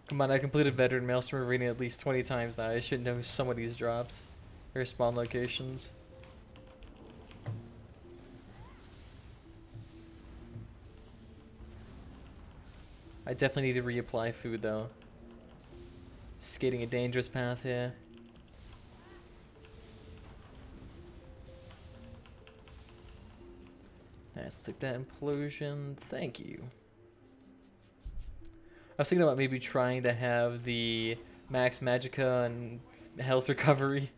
Come on, I completed Veteran Maelstrom Arena at least 20 times now. I should know some of these drops. Or spawn locations. I definitely need to reapply food though. Skating a dangerous path here. Let's take that implosion. Thank you. I was thinking about maybe trying to have the max magicka and health recovery.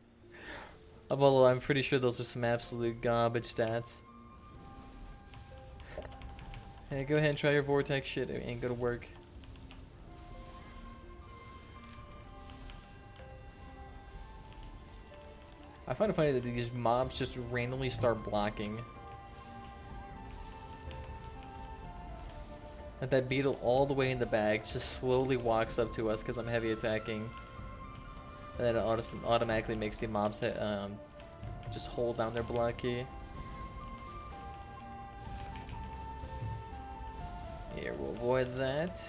Although I'm pretty sure those are some absolute garbage stats. Hey, go ahead and try your vortex shit. It ain't gonna work. I find it funny that these mobs just randomly start blocking. And that beetle all the way in the back just slowly walks up to us because I'm heavy attacking. And then it automatically makes the mobs just hold down their block key. Here, we'll avoid that.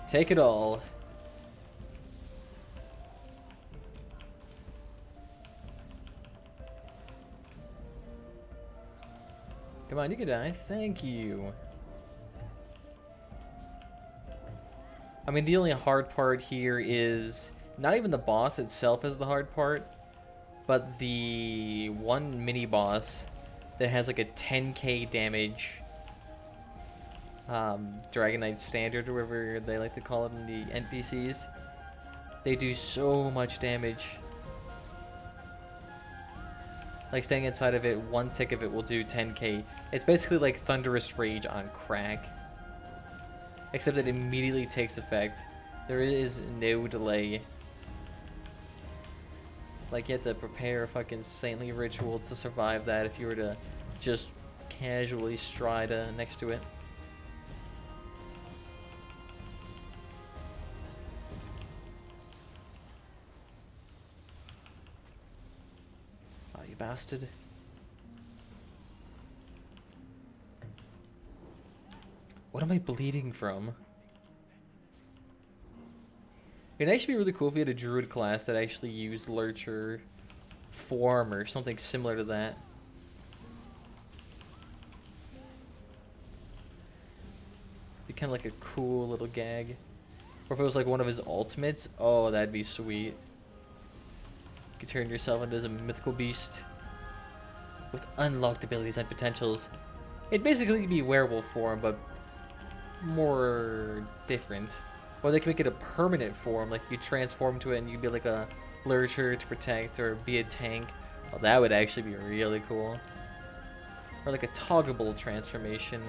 Take it all. Come on, you can die. Thank you. I mean, the only hard part here is not even the boss itself is the hard part, but the one mini boss that has like a 10k damage Dragon Knight standard, or whatever they like to call it in the NPCs. They do so much damage. Like, staying inside of it, one tick of it will do 10k. It's basically like Thunderous Rage on crack. Except it immediately takes effect. There is no delay. Like, you have to prepare a fucking saintly ritual to survive that if you were to just casually stride next to it. Oh, you bastard. What am I bleeding from? It'd actually be really cool if we had a druid class that actually used lurcher form or something similar to that. Be kind of like a cool little gag. Or if it was like one of his ultimates, oh, that'd be sweet. You could turn yourself into a mythical beast with unlocked abilities and potentials. It'd basically be werewolf form, but more different. Or they could make it a permanent form, like you transform to it and you'd be like a lurcher to protect or be a tank. Oh, that would actually be really cool. Or like a toggable transformation.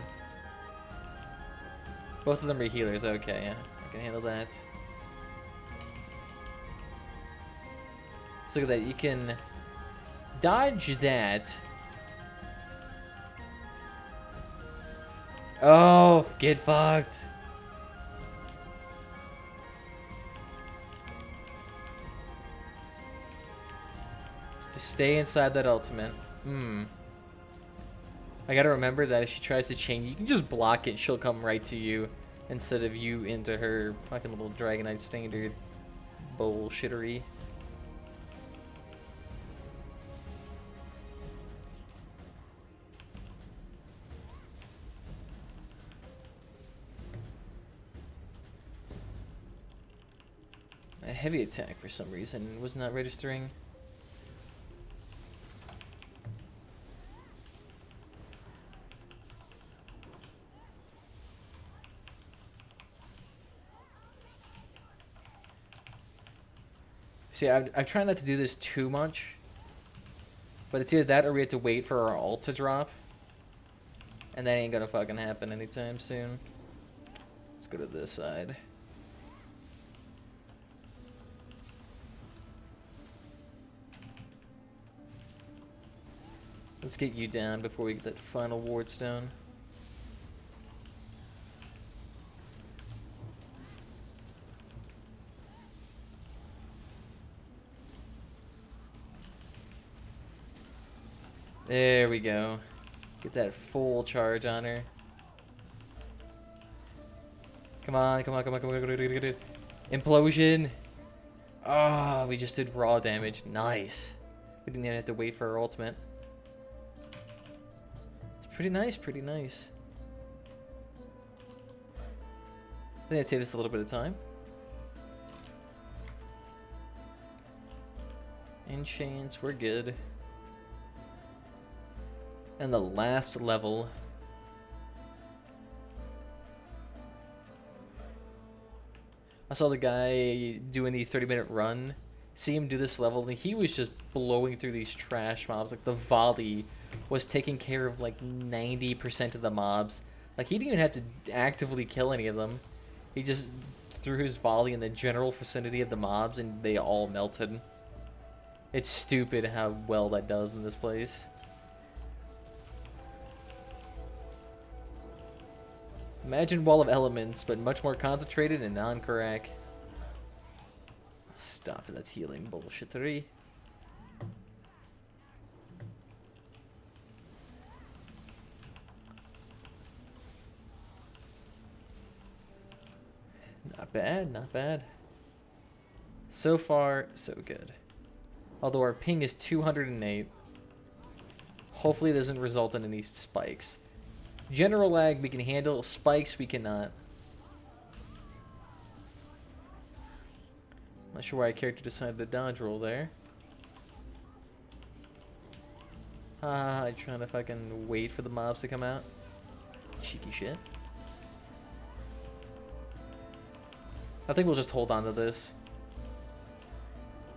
Both of them are healers, okay, yeah, I can handle that. So look at that, you can dodge that. Oh, get fucked. Just stay inside that ultimate. I gotta remember that if she tries to chain, you can just block it and she'll come right to you instead of you into her fucking little Dragon Knight standard bullshittery. A heavy attack for some reason was not registering. See, I'm trying not to do this too much, but it's either that or we have to wait for our ult to drop, and that ain't gonna fucking happen anytime soon. Let's go to this side. Let's get you down before we get that final ward stone. There we go. Get that full charge on her. Come on, come on, come on, come on, come on, come on. Implosion! Oh, we just did raw damage. Nice. We didn't even have to wait for our ultimate. It's pretty nice, pretty nice. I think it saved us a little bit of time. Enchants, we're good. And the last level. I saw the guy doing the 30-minute run. See him do this level, and he was just blowing through these trash mobs. Like, the volley was taking care of, like, 90% of the mobs. Like, he didn't even have to actively kill any of them. He just threw his volley in the general vicinity of the mobs, and they all melted. It's stupid how well that does in this place. Imagine Wall of Elements, but much more concentrated and non-crack. Stop that healing bullshittery. Not bad, not bad. So far, so good. Although our ping is 208. Hopefully it doesn't result in any spikes. General lag we can handle, spikes we cannot. Not sure why a character decided to dodge roll there. I'm trying to fucking wait for the mobs to come out. Cheeky shit. I think we'll just hold on to this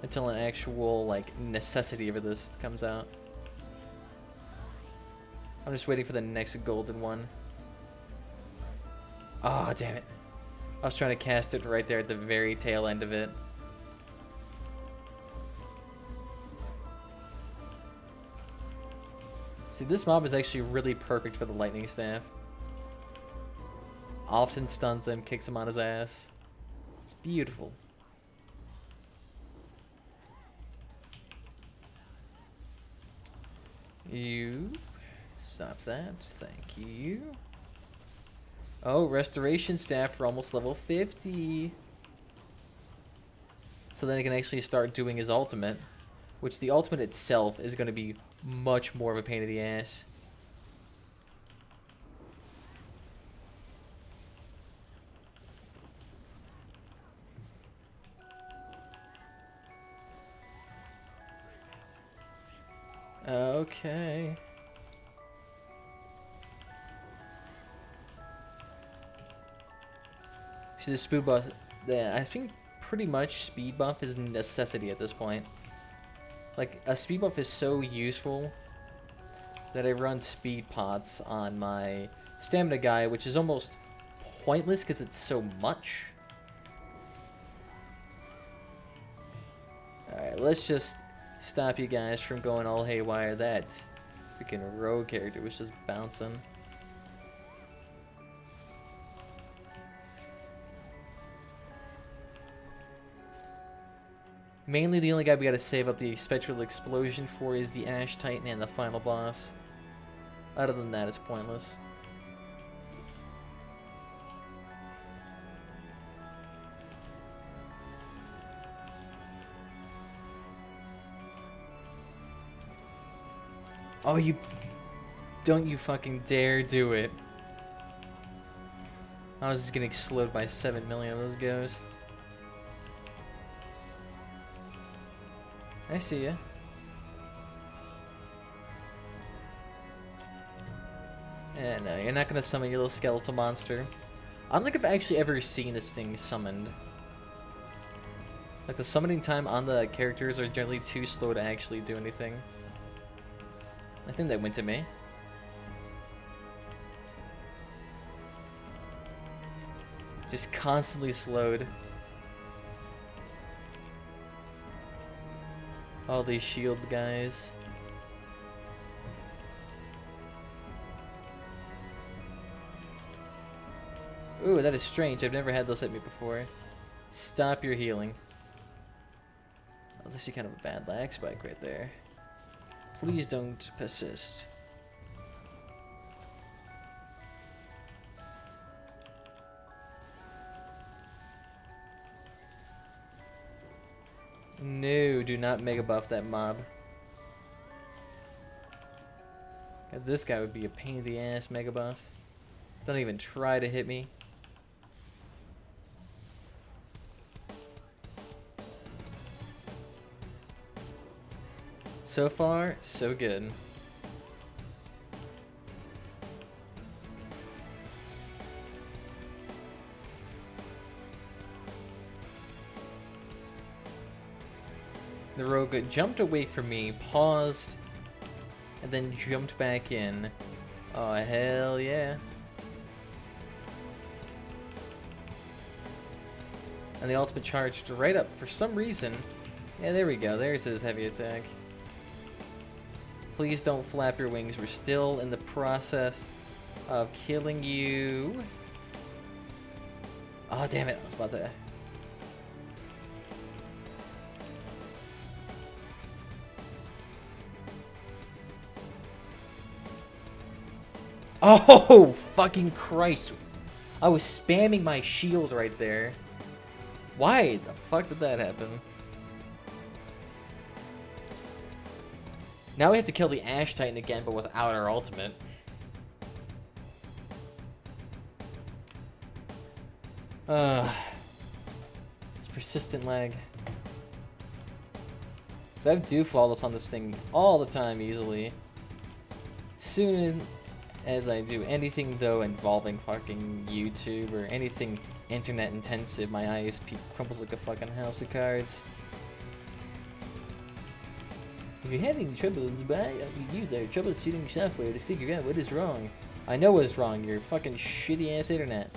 until an actual, like, necessity for this comes out. I'm just waiting for the next golden one. Oh, damn it. I was trying to cast it right there at the very tail end of it. See, this mob is actually really perfect for the lightning staff. Often stuns him, kicks him on his ass. It's beautiful. You... Stop that. Thank you. Oh, restoration staff for almost level 50. So then he can actually start doing his ultimate, which the ultimate itself is going to be much more of a pain in the ass. Okay. See, the speed buff, I think pretty much speed buff is a necessity at this point. Like, a speed buff is so useful that I run speed pots on my stamina guy, which is almost pointless because it's so much. Alright, let's just stop you guys from going all haywire. That freaking rogue character was just bouncing. Mainly the only guy we gotta save up the Spectral Explosion for is the Ash Titan and the final boss. Other than that, it's pointless. Oh, you... Don't you fucking dare do it. I was just getting slowed by 7 million of those ghosts. I see ya. Yeah, no, you're not gonna summon your little skeletal monster. I don't think I've actually ever seen this thing summoned. Like, the summoning time on the characters are generally too slow to actually do anything. I think that went to me. Just constantly slowed. All these shield guys. Ooh, that is strange. I've never had those hit me before. Stop your healing. That was actually kind of a bad lag spike right there. Please don't persist. No, do not mega buff that mob. God, this guy would be a pain in the ass mega buff. Don't even try to hit me. So far, so good. The rogue jumped away from me, paused, and then jumped back in. Oh, hell yeah. And the ultimate charged right up for some reason. Yeah, there we go. There's his heavy attack. Please don't flap your wings. We're still in the process of killing you. Oh, damn it. I was about to... Oh, fucking Christ. I was spamming my shield right there. Why the fuck did that happen? Now we have to kill the Ash Titan again, but without our ultimate. It's persistent lag. Because I do flawless on this thing all the time easily. Soon as I do anything, though, involving fucking YouTube or anything internet intensive, my ISP crumbles like a fucking house of cards. If you're having trouble, you use our troubleshooting software to figure out what is wrong. I know what's wrong, your fucking shitty ass internet.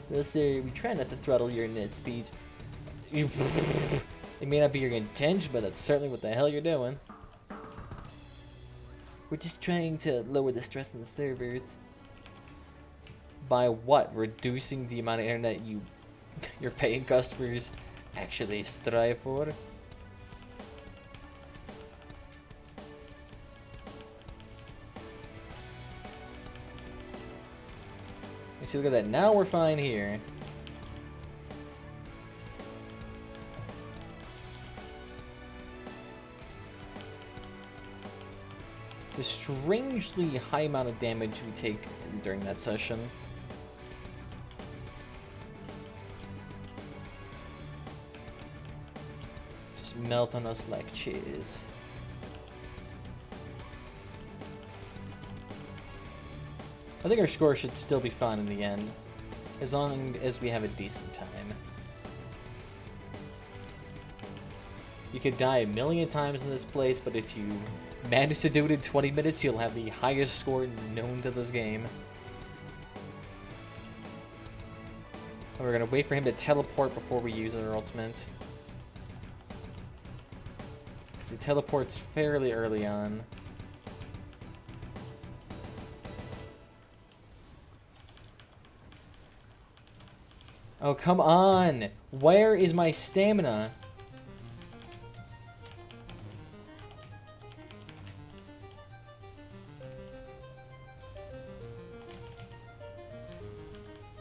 We try not to throttle your net speed. It may not be your intention, but that's certainly what the hell you're doing. We're just trying to lower the stress on the servers. By what? Reducing the amount of internet your paying customers actually strive for? You see, look at that. Now we're fine here. It's a strangely high amount of damage we take during that session. Just melt on us like cheese. I think our score should still be fun in the end, as long as we have a decent time. You could die a million times in this place, but if you manage to do it in 20 minutes, you'll have the highest score known to this game. And we're gonna wait for him to teleport before we use our ultimate. Because he teleports fairly early on. Oh, come on! Where is my stamina?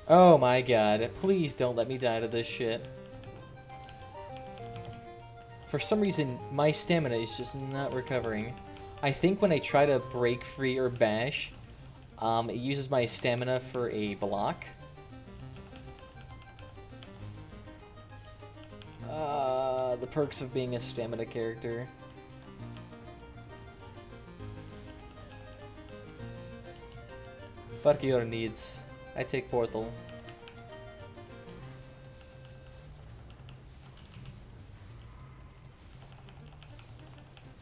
Oh my god, please don't let me die to this shit. For some reason, my stamina is just not recovering. I think when I try to break free or bash, it uses my stamina for a block. The perks of being a stamina character. Fuck your needs. I take portal.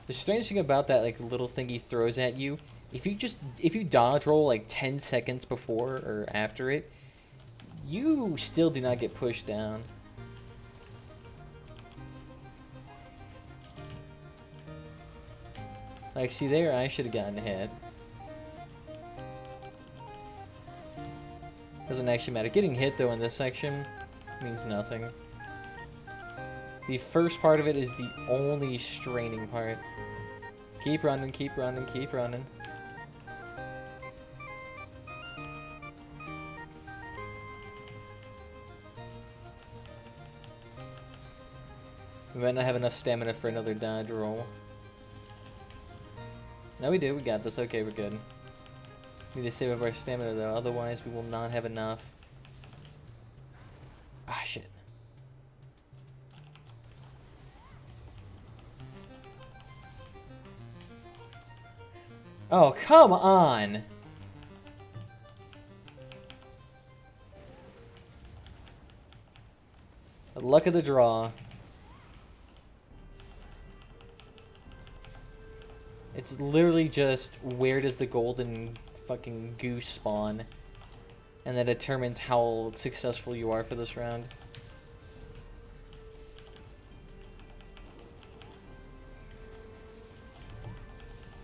The strange thing about that like little thing he throws at you, if you dodge roll like 10 seconds before or after it, you still do not get pushed down. Like, see there, I should have gotten hit. Doesn't actually matter. Getting hit, though, in this section means nothing. The first part of it is the only straining part. Keep running, keep running, keep running. We might not have enough stamina for another dodge roll. No, we do. We got this. Okay, we're good. We need to save up our stamina, though. Otherwise, we will not have enough. Ah, shit. Oh, come on! The luck of the draw. It's literally just where does the golden fucking goose spawn, and that determines how successful you are for this round.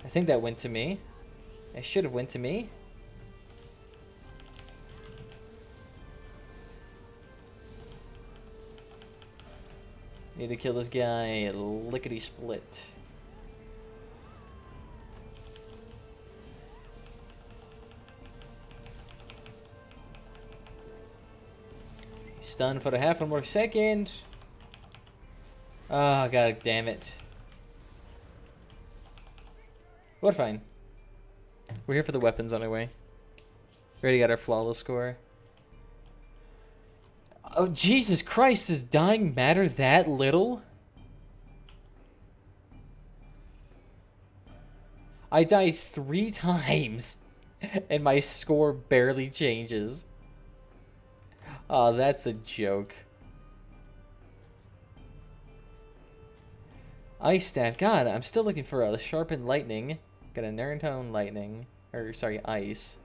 I think that went to me. It should have went to me. Need to kill this guy lickety split. Stunned for a half a more second. Oh, god damn it. What fine. We're here for the weapons anyway. We already got our flawless score. Oh, Jesus Christ, does dying matter that little? I die 3 times, and my score barely changes. Oh, that's a joke. Ice staff. God, I'm still looking for a sharpened lightning. Got a Nurntone lightning. Or, sorry, ice.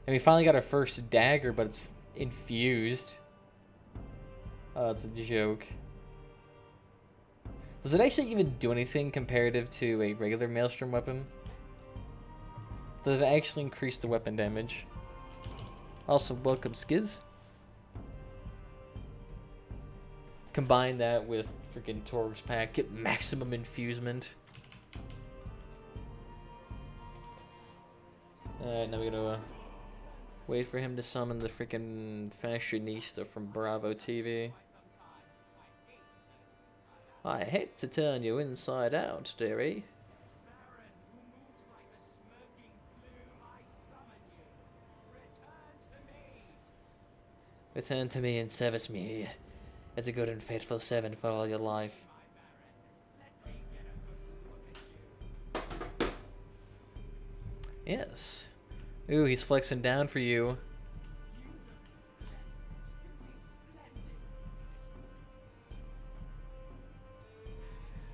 And we finally got our first dagger, but it's infused. Oh, it's a joke. Does it actually even do anything comparative to a regular Maelstrom weapon? Does it actually increase the weapon damage? Also, welcome, Skiz. Combine that with freaking Torg's pack, get maximum infusement. Alright, now we're gonna wait for him to summon the freaking fashionista from Bravo TV. I hate to turn you inside out, dearie. Return to me and service me as a good and faithful servant for all your life. Yes. Ooh, he's flexing down for you.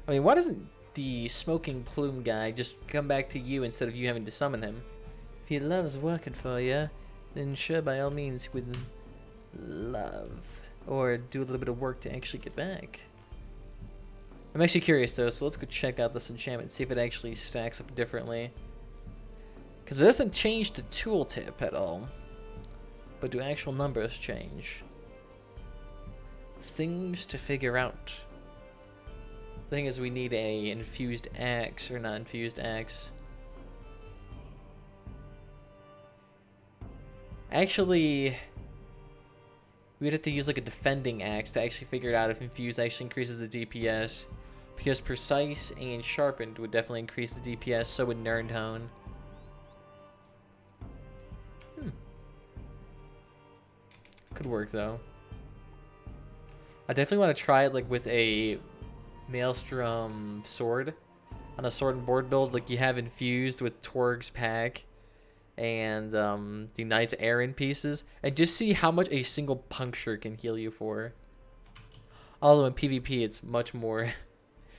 I mean, why doesn't the smoking plume guy just come back to you instead of you having to summon him? If he loves working for you, then sure, by all means, with love. Or do a little bit of work to actually get back. I'm actually curious though, so let's go check out this enchantment, see if it actually stacks up differently. Because it doesn't change the tooltip at all. But do actual numbers change? Things to figure out. The thing is, we need a infused axe, or not infused axe. Actually, we'd have to use like a defending axe to actually figure it out if infused actually increases the DPS. Because precise and sharpened would definitely increase the DPS, so would Nurntone. Could work though. I definitely want to try it like with a Maelstrom sword. On a sword and board build, like you have infused with Torg's pack and the Knight's Aaron pieces, and just see how much a single puncture can heal you for. Although in PvP it's much more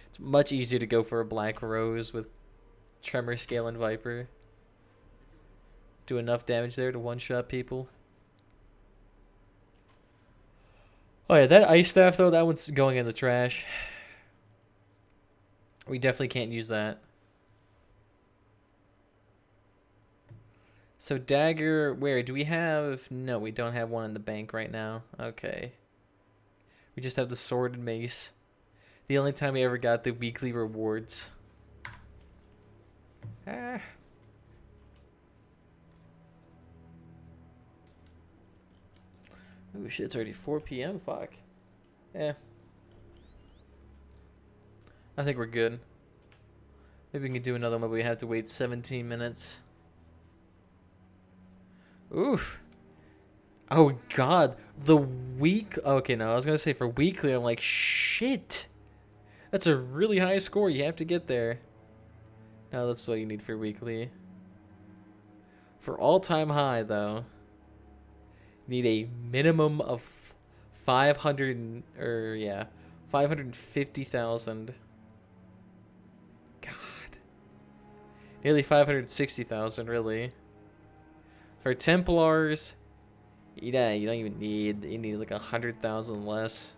it's much easier to go for a Black Rose with Tremor Scale and Viper. Do enough damage there to one-shot people. Oh yeah, that ice staff though, that one's going in the trash. We definitely can't use that. So dagger, where do we have? No, we don't have one in the bank right now. Okay. We just have the sword and mace. The only time we ever got the weekly rewards. Ah. Oh shit, it's already 4 p.m. Fuck. Yeah. I think we're good. Maybe we can do another one, but we have to wait 17 minutes. Oof. Oh god. The week. Okay, no, I was gonna say for weekly, I'm like, shit. That's a really high score. You have to get there. No, that's what you need for weekly. For all-time high, though, you need a minimum of 550,000. God. Nearly 560,000, really. For Templars, yeah, you don't even need, you need like 100,000 less.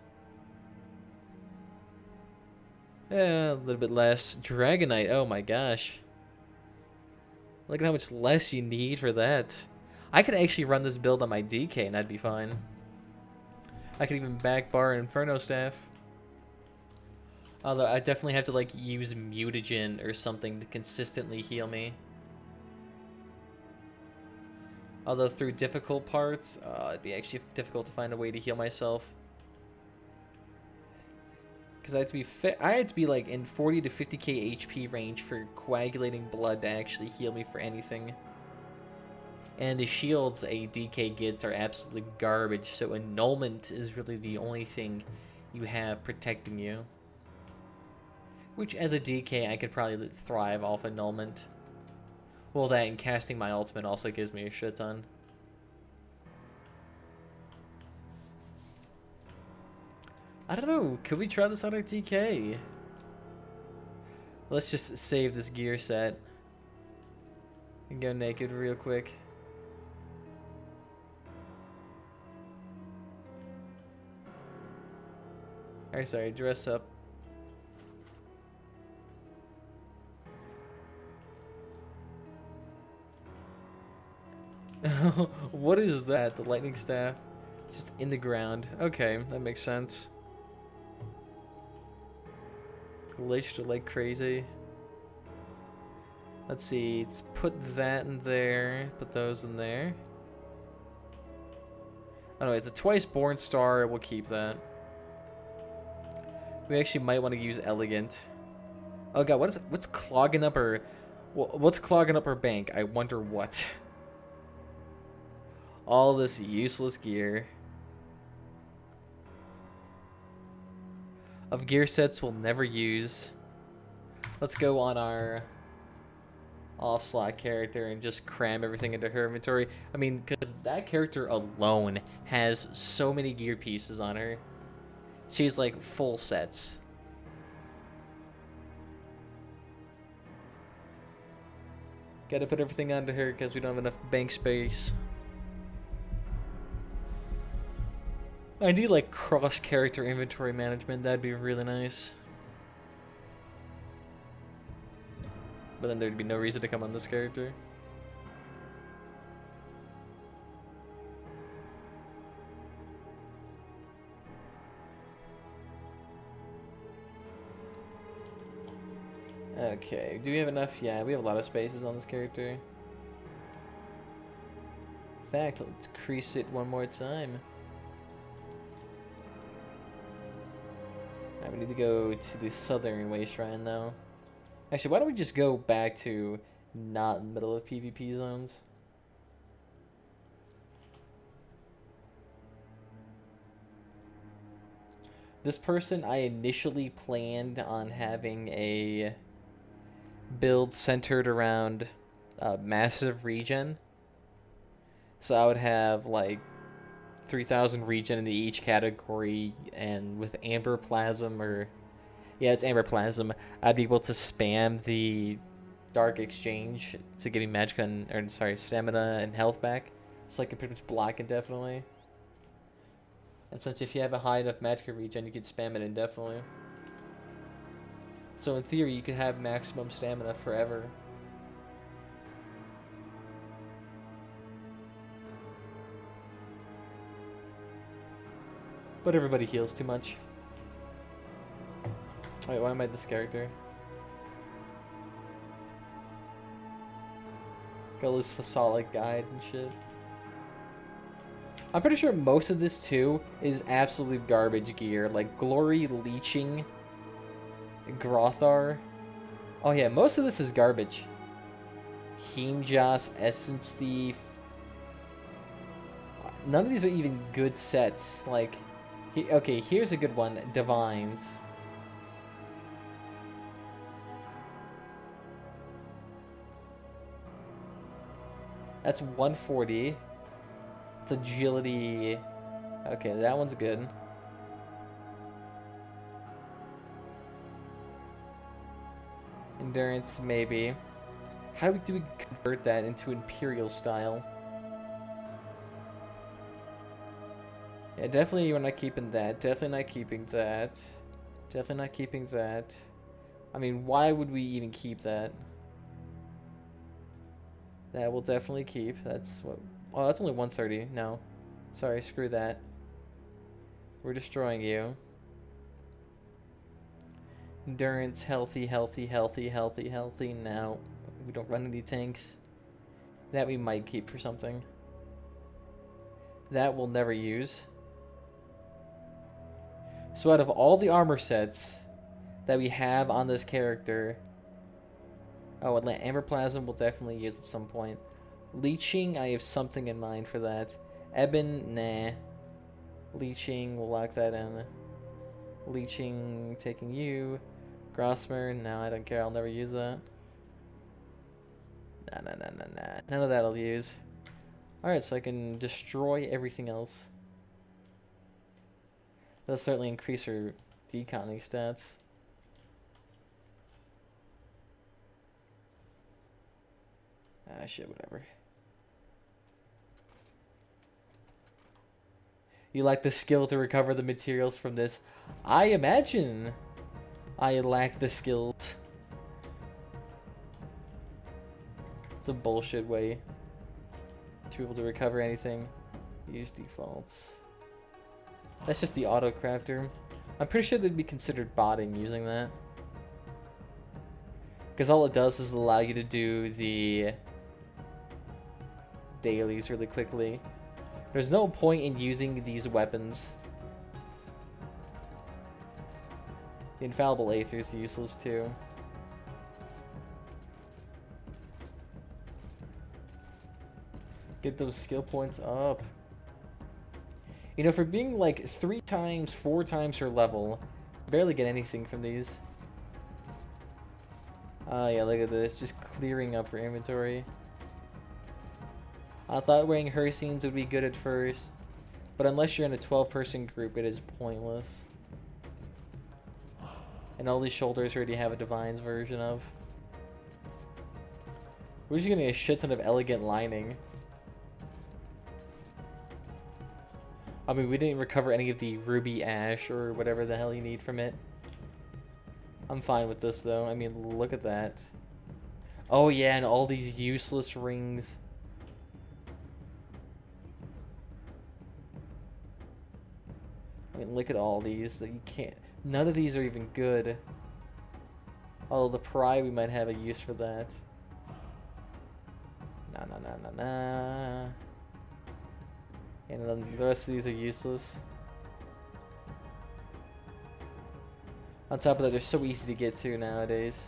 Yeah, a little bit less. Dragonite, oh my gosh. Look at how much less you need for that. I could actually run this build on my DK and that'd be fine. I could even backbar Inferno Staff. Although I definitely have to like use mutagen or something to consistently heal me. Although through difficult parts, it'd be actually difficult to find a way to heal myself. Because I had to be fit. I had to be like in 40 to 50k HP range for coagulating blood to actually heal me for anything. And the shields a DK gets are absolutely garbage, so annulment is really the only thing you have protecting you. Which, as a DK, I could probably thrive off annulment. Well, that and casting my ultimate also gives me a shit ton. I don't know, could we try this on our DK? Let's just save this gear set. And go naked real quick. Or sorry, dress up. What is that? The lightning staff? Just in the ground. Okay, that makes sense. Glitched like crazy. Let's see, let's put that in there, put those in there. Oh no, it's a twice born star, we'll keep that. We actually might want to use elegant. Oh god, what's clogging up our bank? I wonder what. All this useless gear. Of gear sets we'll never use. Let's go on our off-slot character and just cram everything into her inventory. I mean, because that character alone has so many gear pieces on her. She's like full sets. Gotta put everything onto her because we don't have enough bank space. I need like cross-character inventory management. That'd be really nice. But then there'd be no reason to come on this character. Okay, do we have enough? Yeah, we have a lot of spaces on this character. In fact, let's crease it one more time. Alright, we need to go to the southern way shrine though. Actually, why don't we just go back to not in the middle of PvP zones? This person, I initially planned on having a build centered around massive regen. So I would have like 3,000 regen into each category, and with Amber Plasm, or yeah, it's Amber Plasm, I'd be able to spam the Dark Exchange to give me magic stamina and health back, so I can pretty much block indefinitely. And since if you have a high enough magic regen, you can spam it indefinitely. So in theory, you could have maximum stamina forever. But everybody heals too much. Wait, why am I this character? Got this Fasolic guide and shit. I'm pretty sure most of this too is absolute garbage gear, like Glory Leeching, Grothar. Oh yeah, most of this is garbage. Heemjas, Essence Thief. None of these are even good sets. Like, okay, here's a good one, Divines. That's 140. It's agility. Okay, that one's good. Endurance, maybe. How do we convert that into Imperial style? Yeah, definitely we're not keeping that. Definitely not keeping that. Definitely not keeping that. I mean, why would we even keep that? That will definitely keep. That's what... Oh, that's only 130. No. Sorry, screw that. We're destroying you. Endurance, healthy, healthy, healthy, healthy, healthy. Now, we don't run any tanks. That we might keep for something. That we'll never use. So out of all the armor sets that we have on this character... Oh, Amber Plasm we'll definitely use at some point. Leeching, I have something in mind for that. Ebon, nah. Leeching, we'll lock that in. Leeching, taking you. Grossmer, no, I don't care. I'll never use that. Nah. None of that I'll use. Alright, so I can destroy everything else. That'll certainly increase her deconning stats. Ah, shit, whatever. You lack the skill to recover the materials from this. I imagine I lack the skills. It's a bullshit way to be able to recover anything. Use defaults. That's just the auto crafter. I'm pretty sure they'd be considered botting using that. Because all it does is allow you to do the dailies really quickly. There's no point in using these weapons. The Infallible Aether is useless too. Get those skill points up. You know, for being like 3 times, 4 times her level, barely get anything from these. Oh yeah, look at this, just clearing up her inventory. I thought wearing her scenes would be good at first, but unless you're in a 12-person group, it is pointless. And all these shoulders already have a Divine's version of. We're just getting a shit ton of elegant lining. I mean, we didn't recover any of the ruby ash or whatever the hell you need from it. I'm fine with this though. I mean, look at that. Oh yeah, and all these useless rings. I mean, look at all these that you can't... None of these are even good. Although the pry, we might have a use for that. Nah. And then the rest of these are useless. On top of that, they're so easy to get to nowadays.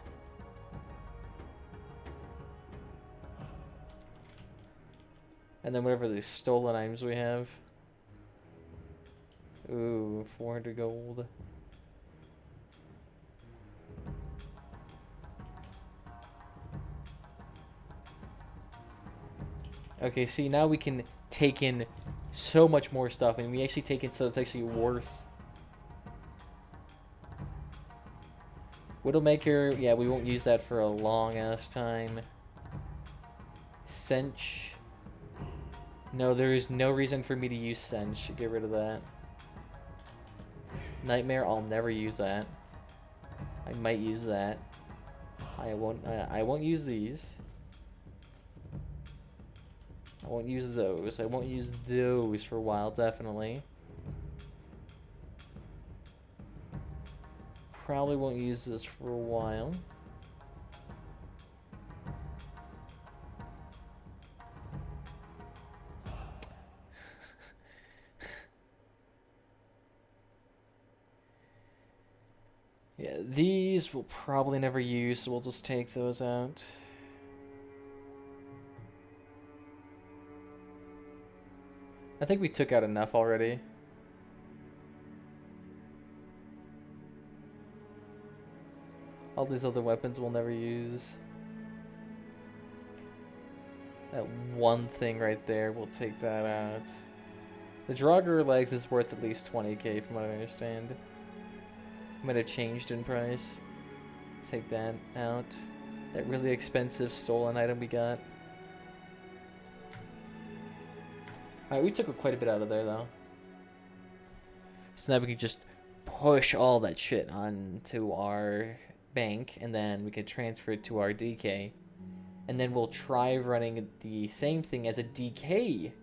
And then whatever these stolen items we have. Ooh, 400 gold. Okay, see, now we can take in so much more stuff, and we actually take it so it's actually worth. Widowmaker, yeah, we won't use that for a long ass time. Cinch. No, there is no reason for me to use Cinch. Get rid of that. Nightmare, I'll never use that. I might use that. I won't use these. I won't use those. I won't use those for a while, definitely. Probably won't use this for a while. Yeah, these we'll probably never use, so we'll just take those out. I think we took out enough already. All these other weapons we'll never use. That That one thing right there, we'll take that out. The Draugr legs is worth at least 20k from what I understand. Might have changed in price. Take that out. That really expensive stolen item we got. Alright, we took quite a bit out of there though. So now we can just push all that shit onto our bank, and then we can transfer it to our DK. And then we'll try running the same thing as a DK.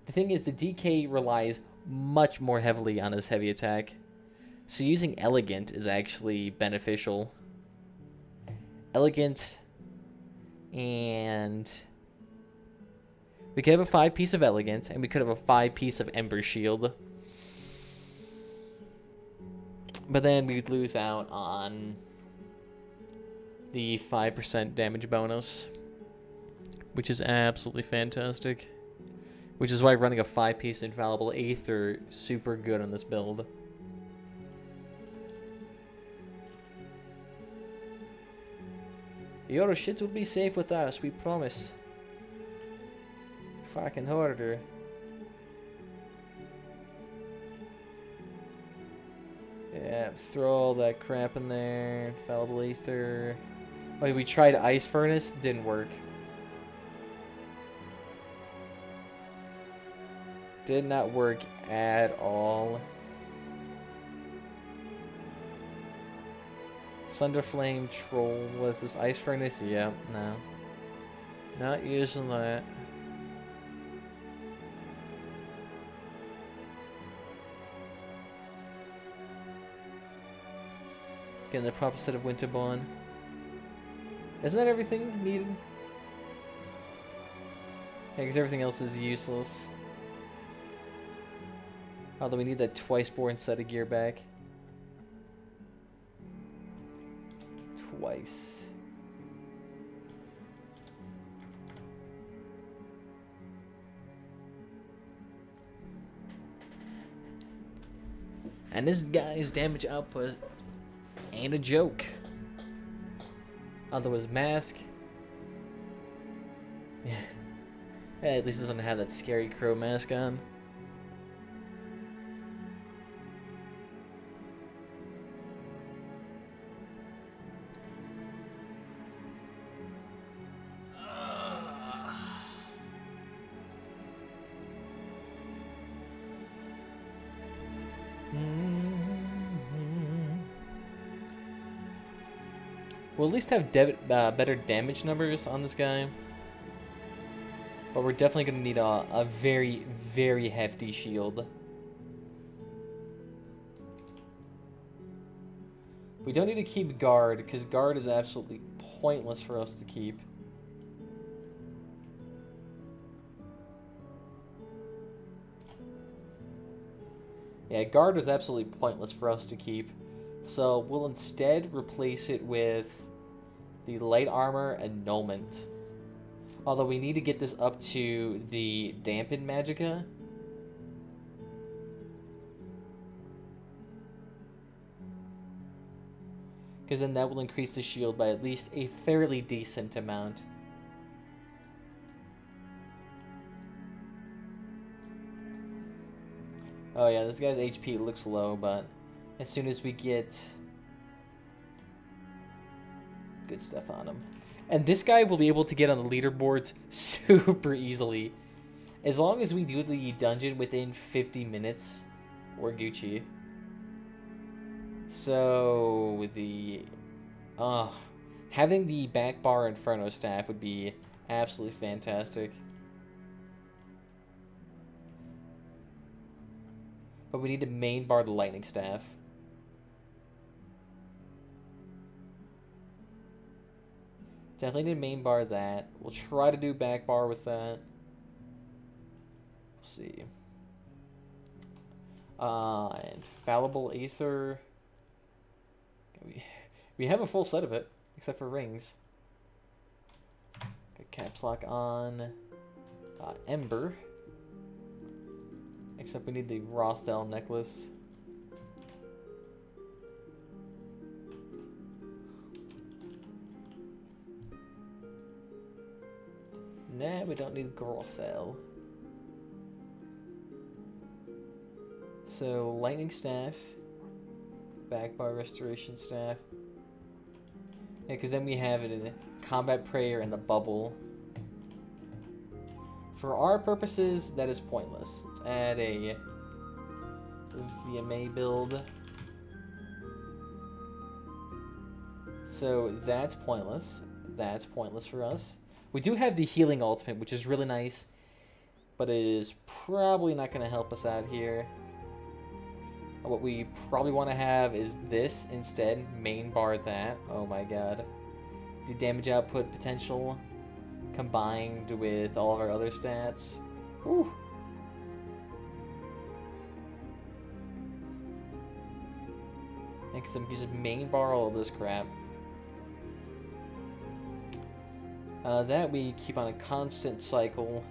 The thing is, the DK relies much more heavily on his heavy attack. So using Elegant is actually beneficial. Elegant, and we could have a 5-piece of Elegant, and we could have a 5-piece of Ember Shield. But then we'd lose out on the 5% damage bonus, which is absolutely fantastic. Which is why running a 5-piece Infallible Aether is super good on this build. Your shit will be safe with us, we promise. Fucking hoarder. Yeah, throw all that crap in there. Infallible Aether. Oh, we tried Ice Furnace, didn't work. Did not work at all. Thunderflame Troll, was this Ice Furnace? Yeah, no. Not using that. Getting the proper set of Winter Bond. Isn't that everything needed? Yeah, because everything else is useless. Although we need that twice-born set of gear back. Twice. And this guy's damage output ain't a joke. Although his mask... yeah, at least doesn't have that scary crow mask on. We'll at least have better damage numbers on this guy. But we're definitely going to need a very, very hefty shield. We don't need to keep guard, because guard is absolutely pointless for us to keep. Yeah, guard is absolutely pointless for us to keep. So we'll instead replace it with the light armor annulment. Although we need to get this up to the dampened magicka. Because then that will increase the shield by at least a fairly decent amount. Oh yeah, this guy's HP looks low, but as soon as we get good stuff on him. And this guy will be able to get on the leaderboards super easily. As long as we do the dungeon within 50 minutes, we're Gucci. So, with the... having the back bar Inferno staff would be absolutely fantastic. But we need to main bar the lightning staff. Definitely need to main bar that. We'll try to do back bar with that. We'll see. Infallible Aether. We have a full set of it, except for rings. Got caps lock on. Ember. Except we need the Rothel necklace. Nah, we don't need Grothel. So, Lightning Staff. Back bar Restoration Staff. Yeah, because then we have it in Combat Prayer and the Bubble. For our purposes, that is pointless. Let's add a vMA build. So that's pointless. That's pointless for us. We do have the Healing Ultimate, which is really nice, but it is probably not going to help us out here. What we probably want to have is this instead. Main bar that. Oh my god. The damage output potential combined with all of our other stats. Woo. Because I'm just main bar all of this crap. That we keep on a constant cycle.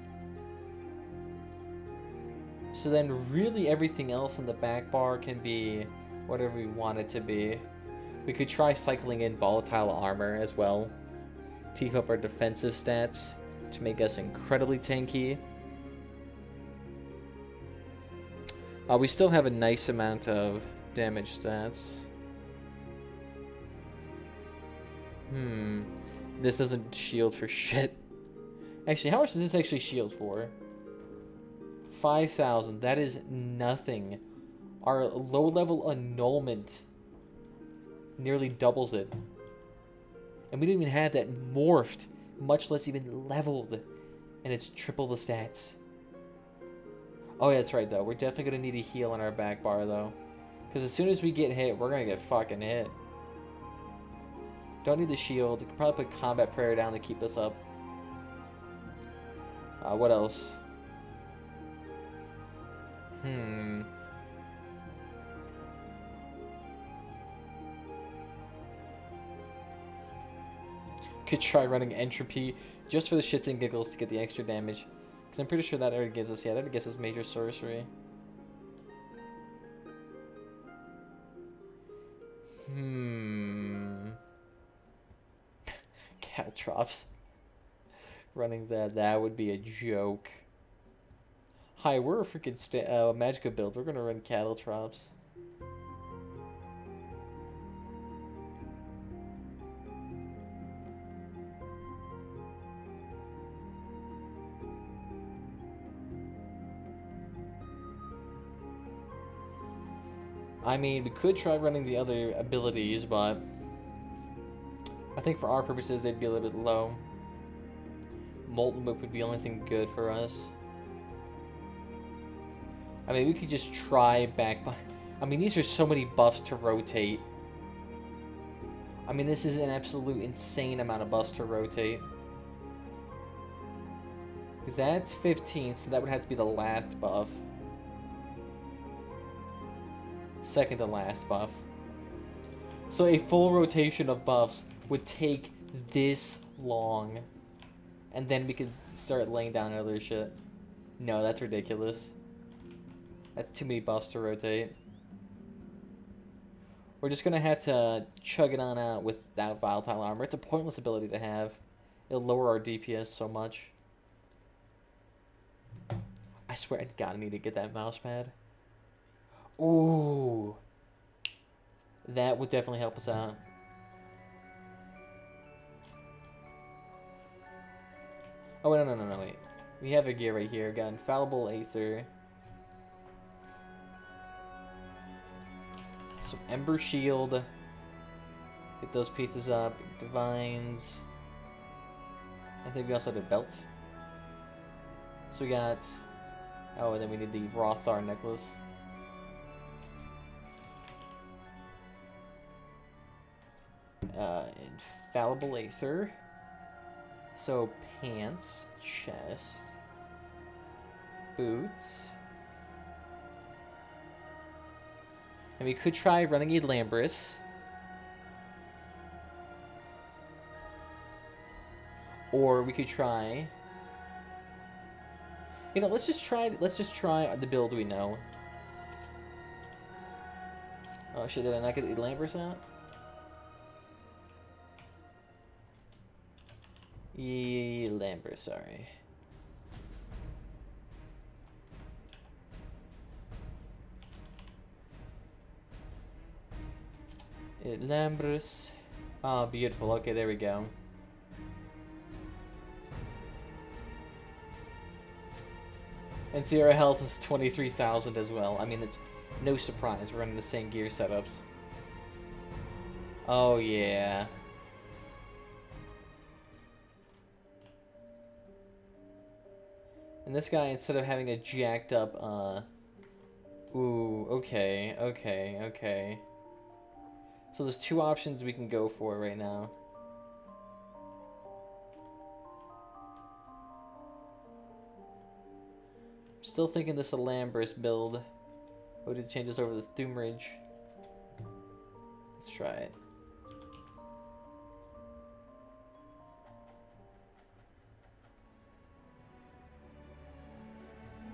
So then really everything else on the back bar can be whatever we want it to be. We could try cycling in volatile armor as well to keep up our defensive stats to make us incredibly tanky. We still have a nice amount of damage stats. This doesn't shield for shit. Actually, how much does this actually shield for? 5,000. That is nothing. Our low-level annulment nearly doubles it. And we didn't even have that morphed, much less even leveled. And it's triple the stats. Oh, yeah, that's right, though. We're definitely going to need a heal on our back bar, though. Because as soon as we get hit, we're going to get fucking hit. Don't need the shield. You can probably put Combat Prayer down to keep us up. What else? Could try running Entropy just for the shits and giggles to get the extra damage. Because I'm pretty sure that already gives us, yeah, that already gives us Major Sorcery. Caltrops. Running that would be a joke. Hi, we're a freaking Magicka build. We're gonna run Caltrops. I mean, we could try running the other abilities, but I think for our purposes, they'd be a little bit low. Molten Whip would be the only thing good for us. I mean, we could just try back. I mean, these are so many buffs to rotate. I mean, this is an absolute insane amount of buffs to rotate. Because that's 15, so that would have to be the last buff. Second to last buff. So a full rotation of buffs would take this long. And then we could start laying down other shit. No, that's ridiculous. That's too many buffs to rotate. We're just gonna have to chug it on out without volatile armor. It's a pointless ability to have. It'll lower our DPS so much. I swear I gotta need to get that mouse pad. Ooh. That would definitely help us out. Oh, wait, no, wait. We have a gear right here. Got Infallible Aether. Some Ember Shield. Get those pieces up. Divines. I think we also had a belt. So we got... Oh, and then we need the Rothar necklace. Infallible Aether. So, pants, chest, boots. And we could try running a Lambris. Or we could try... You know, let's just try the build we know. Oh shit, did I not get the Lambris out? Lambert, sorry. Lambros. Oh, beautiful. Okay, there we go. And Sierra Health is 23,000 as well. I mean, no surprise. We're running the same gear setups. Oh, yeah. And this guy, instead of having a jacked up, Ooh, okay, okay, okay. So there's two options we can go for right now. I'm still thinking this Alambris build. What did change this over to Thumridge? Let's try it.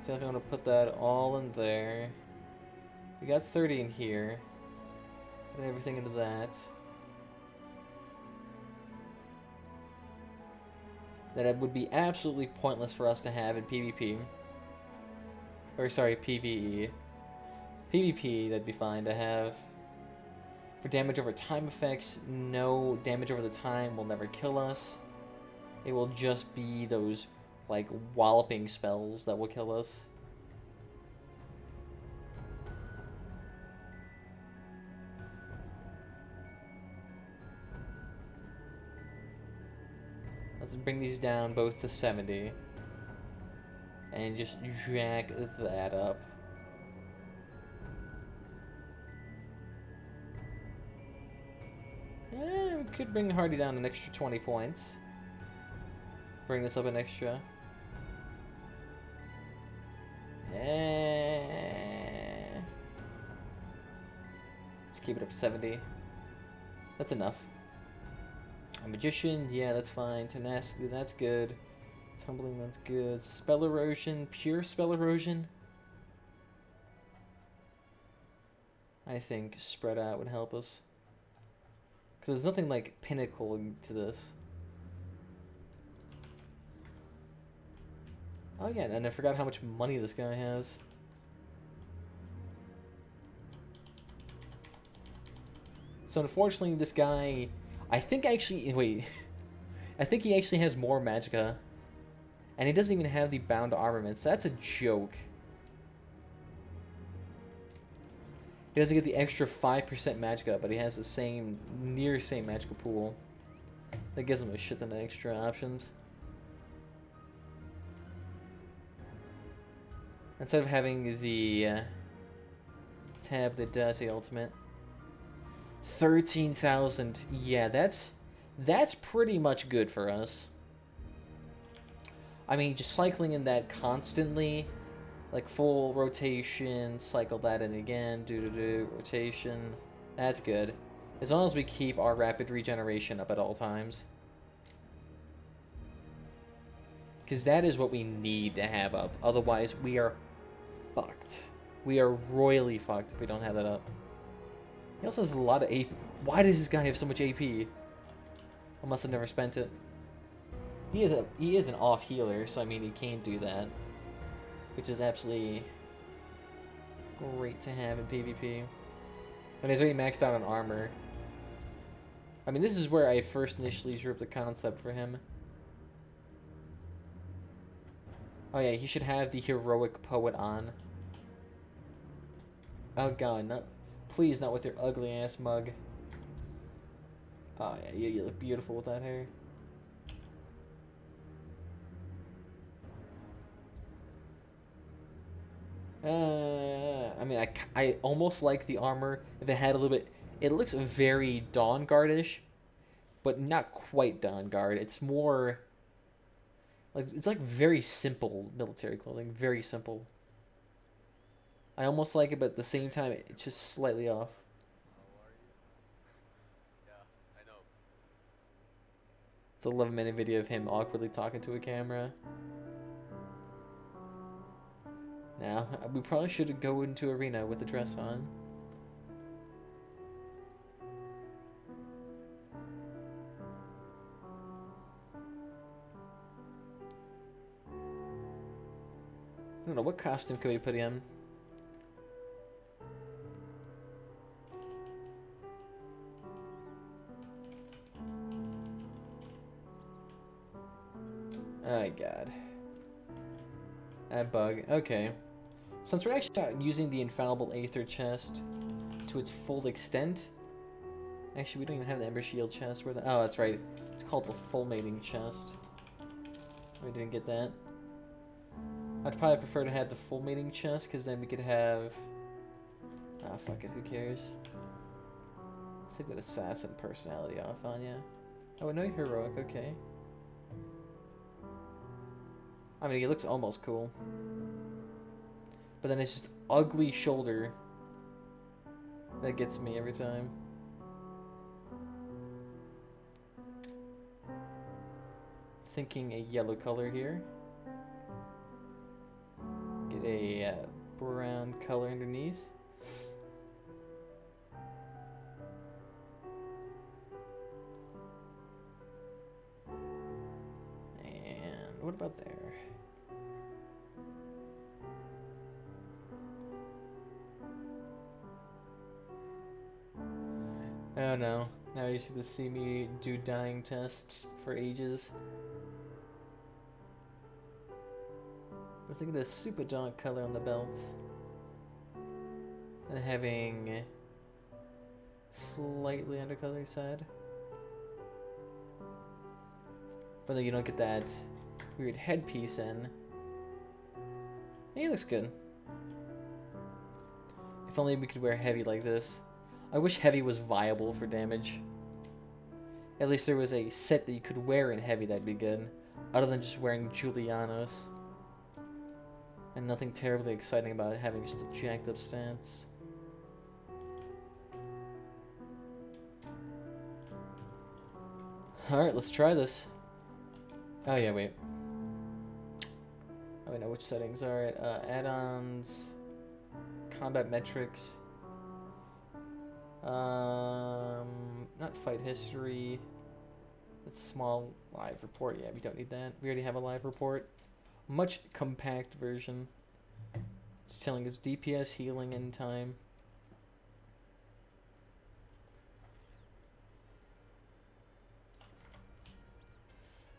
So if I want to put that all in there. We got 30 in here. Put everything into that. That it would be absolutely pointless for us to have in PvP. Or sorry, PvE. PvP, that'd be fine to have. For damage over time effects, no damage over the time will never kill us. It will just be those, like, walloping spells that will kill us. Let's bring these down both to 70. And just jack that up. We could bring Hardy down an extra 20 points. Bring this up an extra. Let's keep it up 70. That's enough. A Magician, yeah, that's fine. Tenacity, that's good. Tumbling, that's good. Spell Erosion, pure Spell Erosion. I think spread out would help us. Because there's nothing like pinnacle to this. Oh yeah, and I forgot how much money this guy has. So unfortunately, this guy, I think actually, wait, I think he actually has more magicka. And he doesn't even have the bound armaments. So that's a joke. He doesn't get the extra 5% magicka, but he has the same, near same magicka pool. That gives him a shit ton of extra options. Instead of having the tab that does the ultimate. 13,000. Yeah, that's pretty much good for us. I mean, just cycling in that constantly, like full rotation, cycle that in again, rotation. That's good. As long as we keep our rapid regeneration up at all times. Because that is what we need to have up. Otherwise, we are fucked. We are royally fucked if we don't have that up. He also has a lot of AP. Why does this guy have so much AP? I must have never spent it. He is an off healer, so I mean he can do that. Which is absolutely great to have in PvP. And he's already maxed out on armor. I mean, this is where I first initially drew up the concept for him. Oh yeah, he should have the Heroic Poet on. Oh god, not, please not with your ugly ass mug. Oh yeah, you look beautiful with that hair. I mean, I almost like the armor if it had a little bit. It looks very Dawn Guard-ish, but not quite Dawn Guard. It's more like it's like very simple military clothing, very simple. I almost like it, but at the same time, it's just slightly off. It's an 11-minute video of him awkwardly talking to a camera. Now, we probably should go into arena with the dress on. don't know, what costume could we put him? Oh god. That bug. Okay. Since we're actually not using the infallible Aether chest to its full extent. Actually, we don't even have the Ember Shield chest. Where the oh, that's right. It's called the Full Mating chest. We didn't get that. I'd probably prefer to have the Full Mating chest, because then we could have... Ah, fuck it, who cares? Let's take that assassin personality off on ya. Oh, no, you're heroic, okay. I mean, he looks almost cool. But then it's just ugly shoulder that gets me every time. Thinking a yellow color here. Get a brown color underneath. And what about there? Oh no, now you see to see me do dying tests for ages. But look at this super dark color on the belt. And having slightly undercolored side. But then you don't get that weird headpiece in. He looks good. If only we could wear heavy like this. I wish heavy was viable for damage. At least there was a set that you could wear in heavy, that'd be good. Other than just wearing Julianos. And nothing terribly exciting about having just a jacked up stance. Alright, let's try this. Oh yeah, wait. Oh wait, no, which settings are it? Add-ons, combat metrics, not fight history, it's small live report. Yeah, we don't need that. We already have a live report. Much compact version. It's telling us DPS, healing, and time.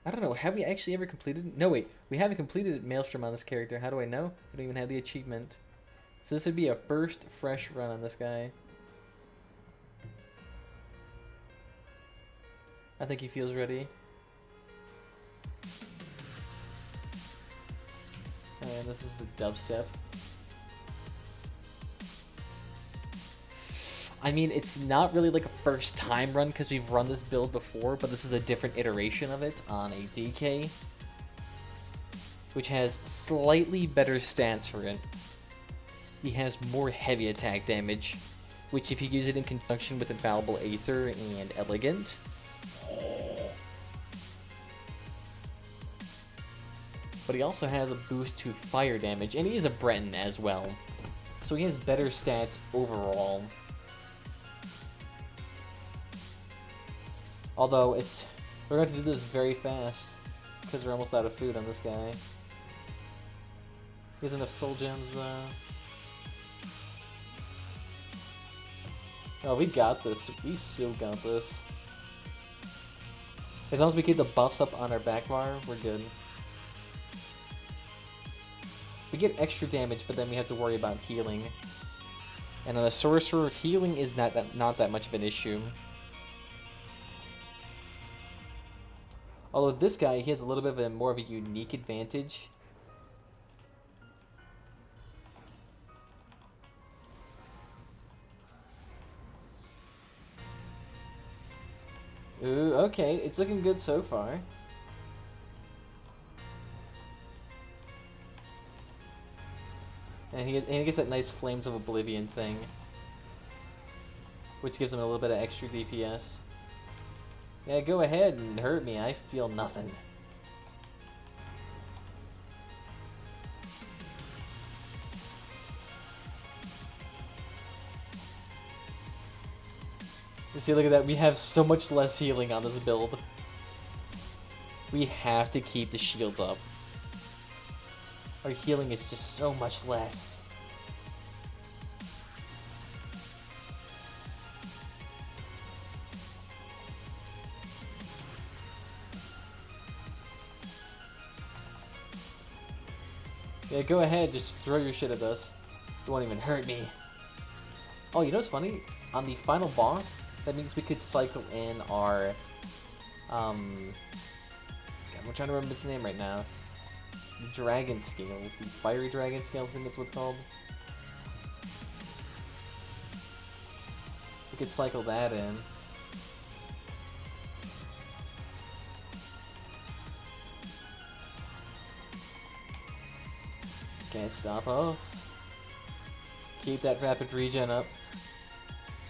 I don't know, have we actually ever completed? No, wait, we haven't completed Maelstrom on this character. How do I know? We don't even have the achievement. So this would be a first fresh run on this guy. I think he feels ready. And this is the dubstep. I mean, it's not really like a first time run because we've run this build before, but this is a different iteration of it on a DK, which has slightly better stats for it. He has more heavy attack damage, which if you use it in conjunction with Infallible Aether and Elegant, but he also has a boost to fire damage, and he is a Breton as well, so he has better stats overall. Although we're going to do this very fast because we're almost out of food on this guy. He has enough soul gems though. Oh, we got this. We still got this. As long as we keep the buffs up on our back bar, we're good. We get extra damage, but then we have to worry about healing. And on a sorcerer, healing is not that much of an issue. Although this guy, he has a little bit of more of a unique advantage. Ooh, okay, it's looking good so far. And he gets that nice Flames of Oblivion thing, which gives him a little bit of extra DPS. Yeah, go ahead and hurt me. I feel nothing. You see, look at that. We have so much less healing on this build. We have to keep the shields up. our healing is just so much less. Yeah, go ahead, just throw your shit at us. It won't even hurt me. Oh, you know what's funny? On the final boss, that means we could cycle in our, God, I'm trying to remember its name right now. The dragon scales, the fiery dragon scales, I think that's what it's called. We could cycle that in. Can't stop us. Keep that rapid regen up.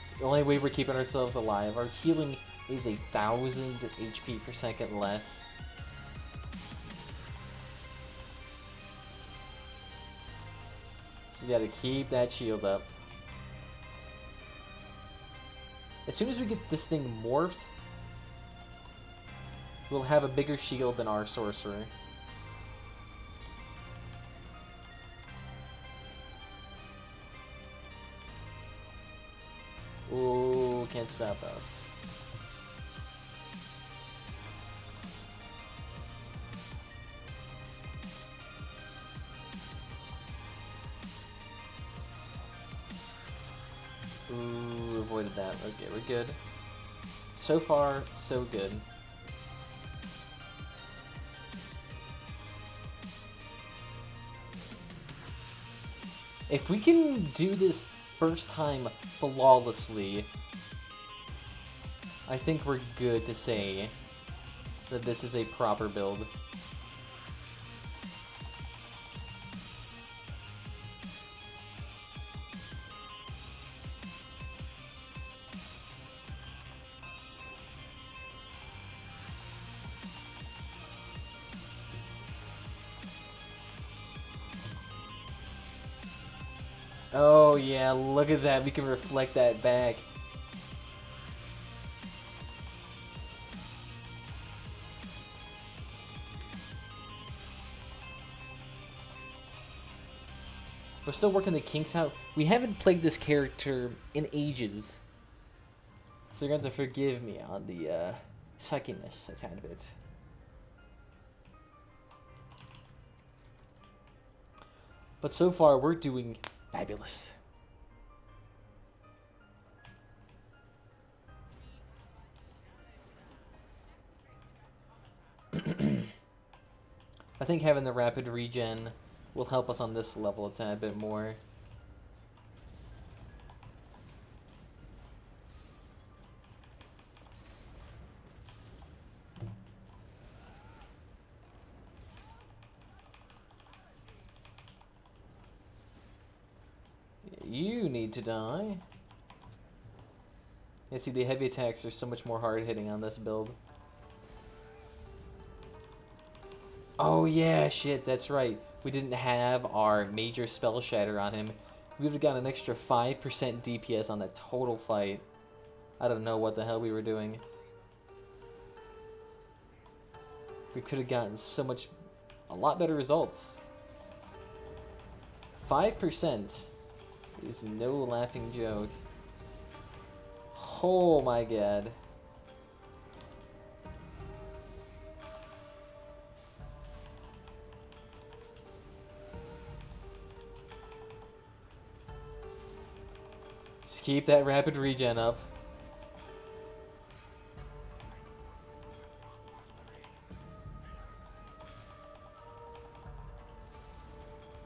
It's the only way we're keeping ourselves alive. Our healing is 1,000 HP per second less. So you gotta keep that shield up. As soon as we get this thing morphed, we'll have a bigger shield than our sorcerer. Ooh, can't stop us. Ooh, avoided that. Okay, we're good. So far, so good. If we can do this first time flawlessly, I think we're good to say that this is a proper build. Oh yeah, look at that, we can reflect that back. We're still working the kinks out. We haven't played this character in ages. So you're going to have to forgive me on the suckiness a tad bit. But so far, we're doing fabulous. I think having the rapid regen will help us on this level a tad bit more. You need to die. Yeah, see, the heavy attacks are so much more hard-hitting on this build. Oh yeah, shit, that's right. We didn't have our major spell shatter on him. We would have got an extra 5% DPS on that total fight. I don't know what the hell we were doing. We could have gotten so much, a lot better results. 5% is no laughing joke. Oh my god. Just keep that rapid regen up.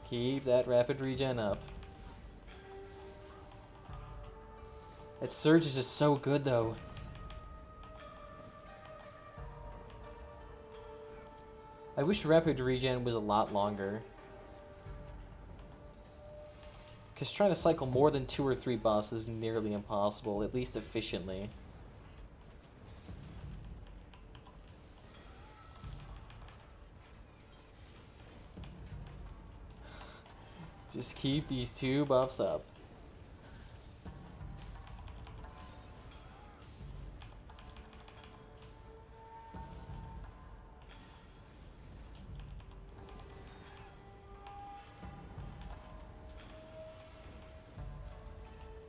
Keep that rapid regen up. That surge is just so good though. I wish rapid regen was a lot longer. Because trying to cycle more than 2 or 3 buffs is nearly impossible, at least efficiently. Just keep these 2 buffs up.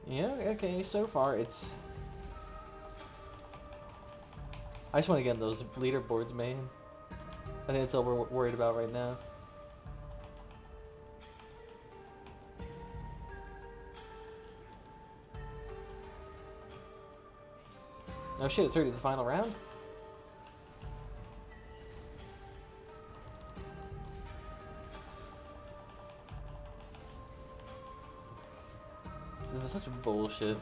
Yeah, okay, so far it's... I just want to get those leaderboards, man. I think that's all we're worried about right now. Oh shit, it's already the final round? This is such bullshit.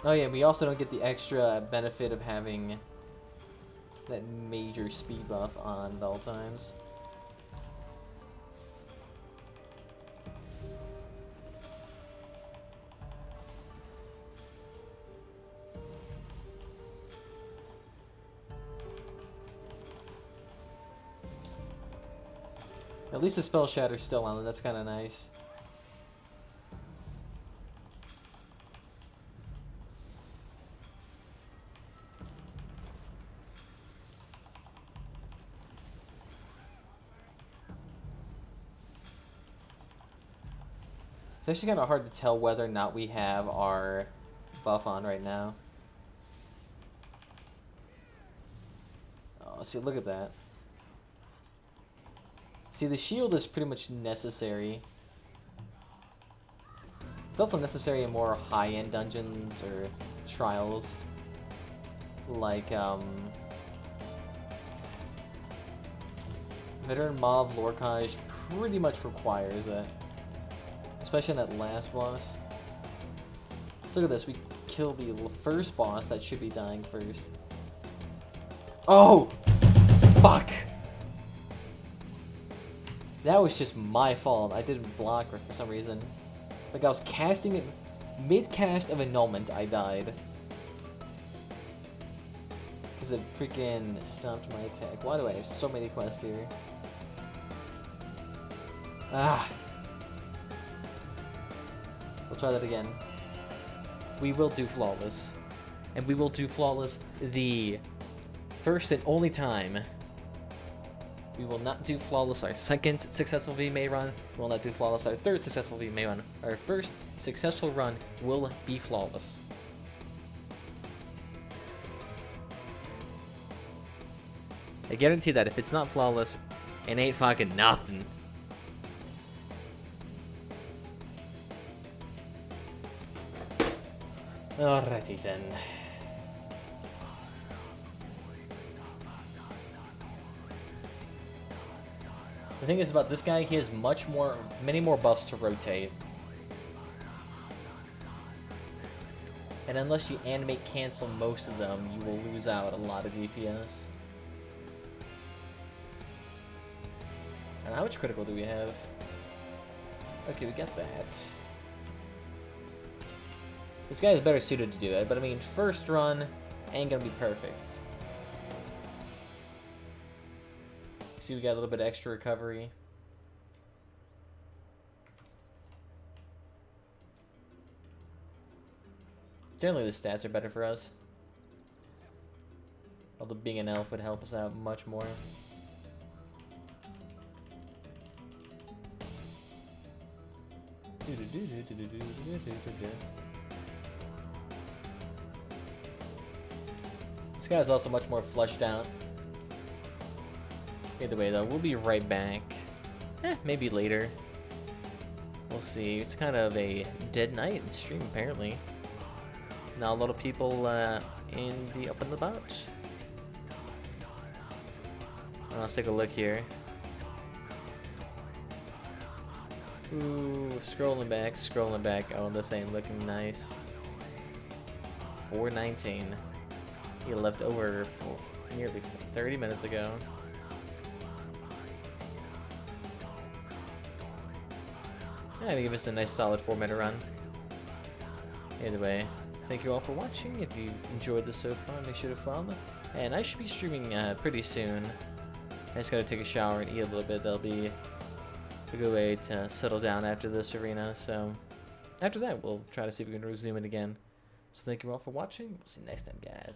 Oh yeah, we also don't get the extra benefit of having that major speed buff on at all times. At least the spell shatter's still on, that's kind of nice. It's actually kind of hard to tell whether or not we have our buff on right now. Oh, see, look at that. See, the shield is pretty much necessary. It's also necessary in more high-end dungeons or trials. Like, Veteran Mob Lorcage pretty much requires it. Especially in that last boss. Let's look at this. We kill the first boss that should be dying first. Oh! Fuck! That was just my fault. I didn't block for some reason. Like I was casting it mid-cast of annulment, I died. Because it freaking stopped my attack. Why do I have so many quests here? Ah! We'll try that again. We will do flawless. And we will do flawless the first and only time. We will not do flawless our second successful vMA run. We will not do flawless our third successful vMA run. Our first successful run will be flawless. I guarantee that if it's not flawless, it ain't fucking nothing. Alrighty then. The thing is about this guy, he has many more buffs to rotate. And unless you animate cancel most of them, you will lose out a lot of DPS. And how much critical do we have? Okay, we got that. This guy is better suited to do it, but I mean, first run ain't gonna be perfect. See, we got a little bit of extra recovery. Generally, the stats are better for us. Although being an elf would help us out much more. This guy's also much more fleshed out. Either way though, we'll be right back. Maybe later. We'll see. It's kind of a dead night in the stream apparently. Not a lot of people in the up and about. Let's take a look here. Ooh, scrolling back. Oh, this ain't looking nice. 419. He left over for nearly 30 minutes ago. Yeah, give us a nice solid 4-minute run. Either way, thank you all for watching. If you've enjoyed this so far, make sure to follow. And I should be streaming pretty soon. I just gotta take a shower and eat a little bit. That'll be a good way to settle down after this arena. So after that, we'll try to see if we can resume it again. So thank you all for watching. We'll see you next time, guys.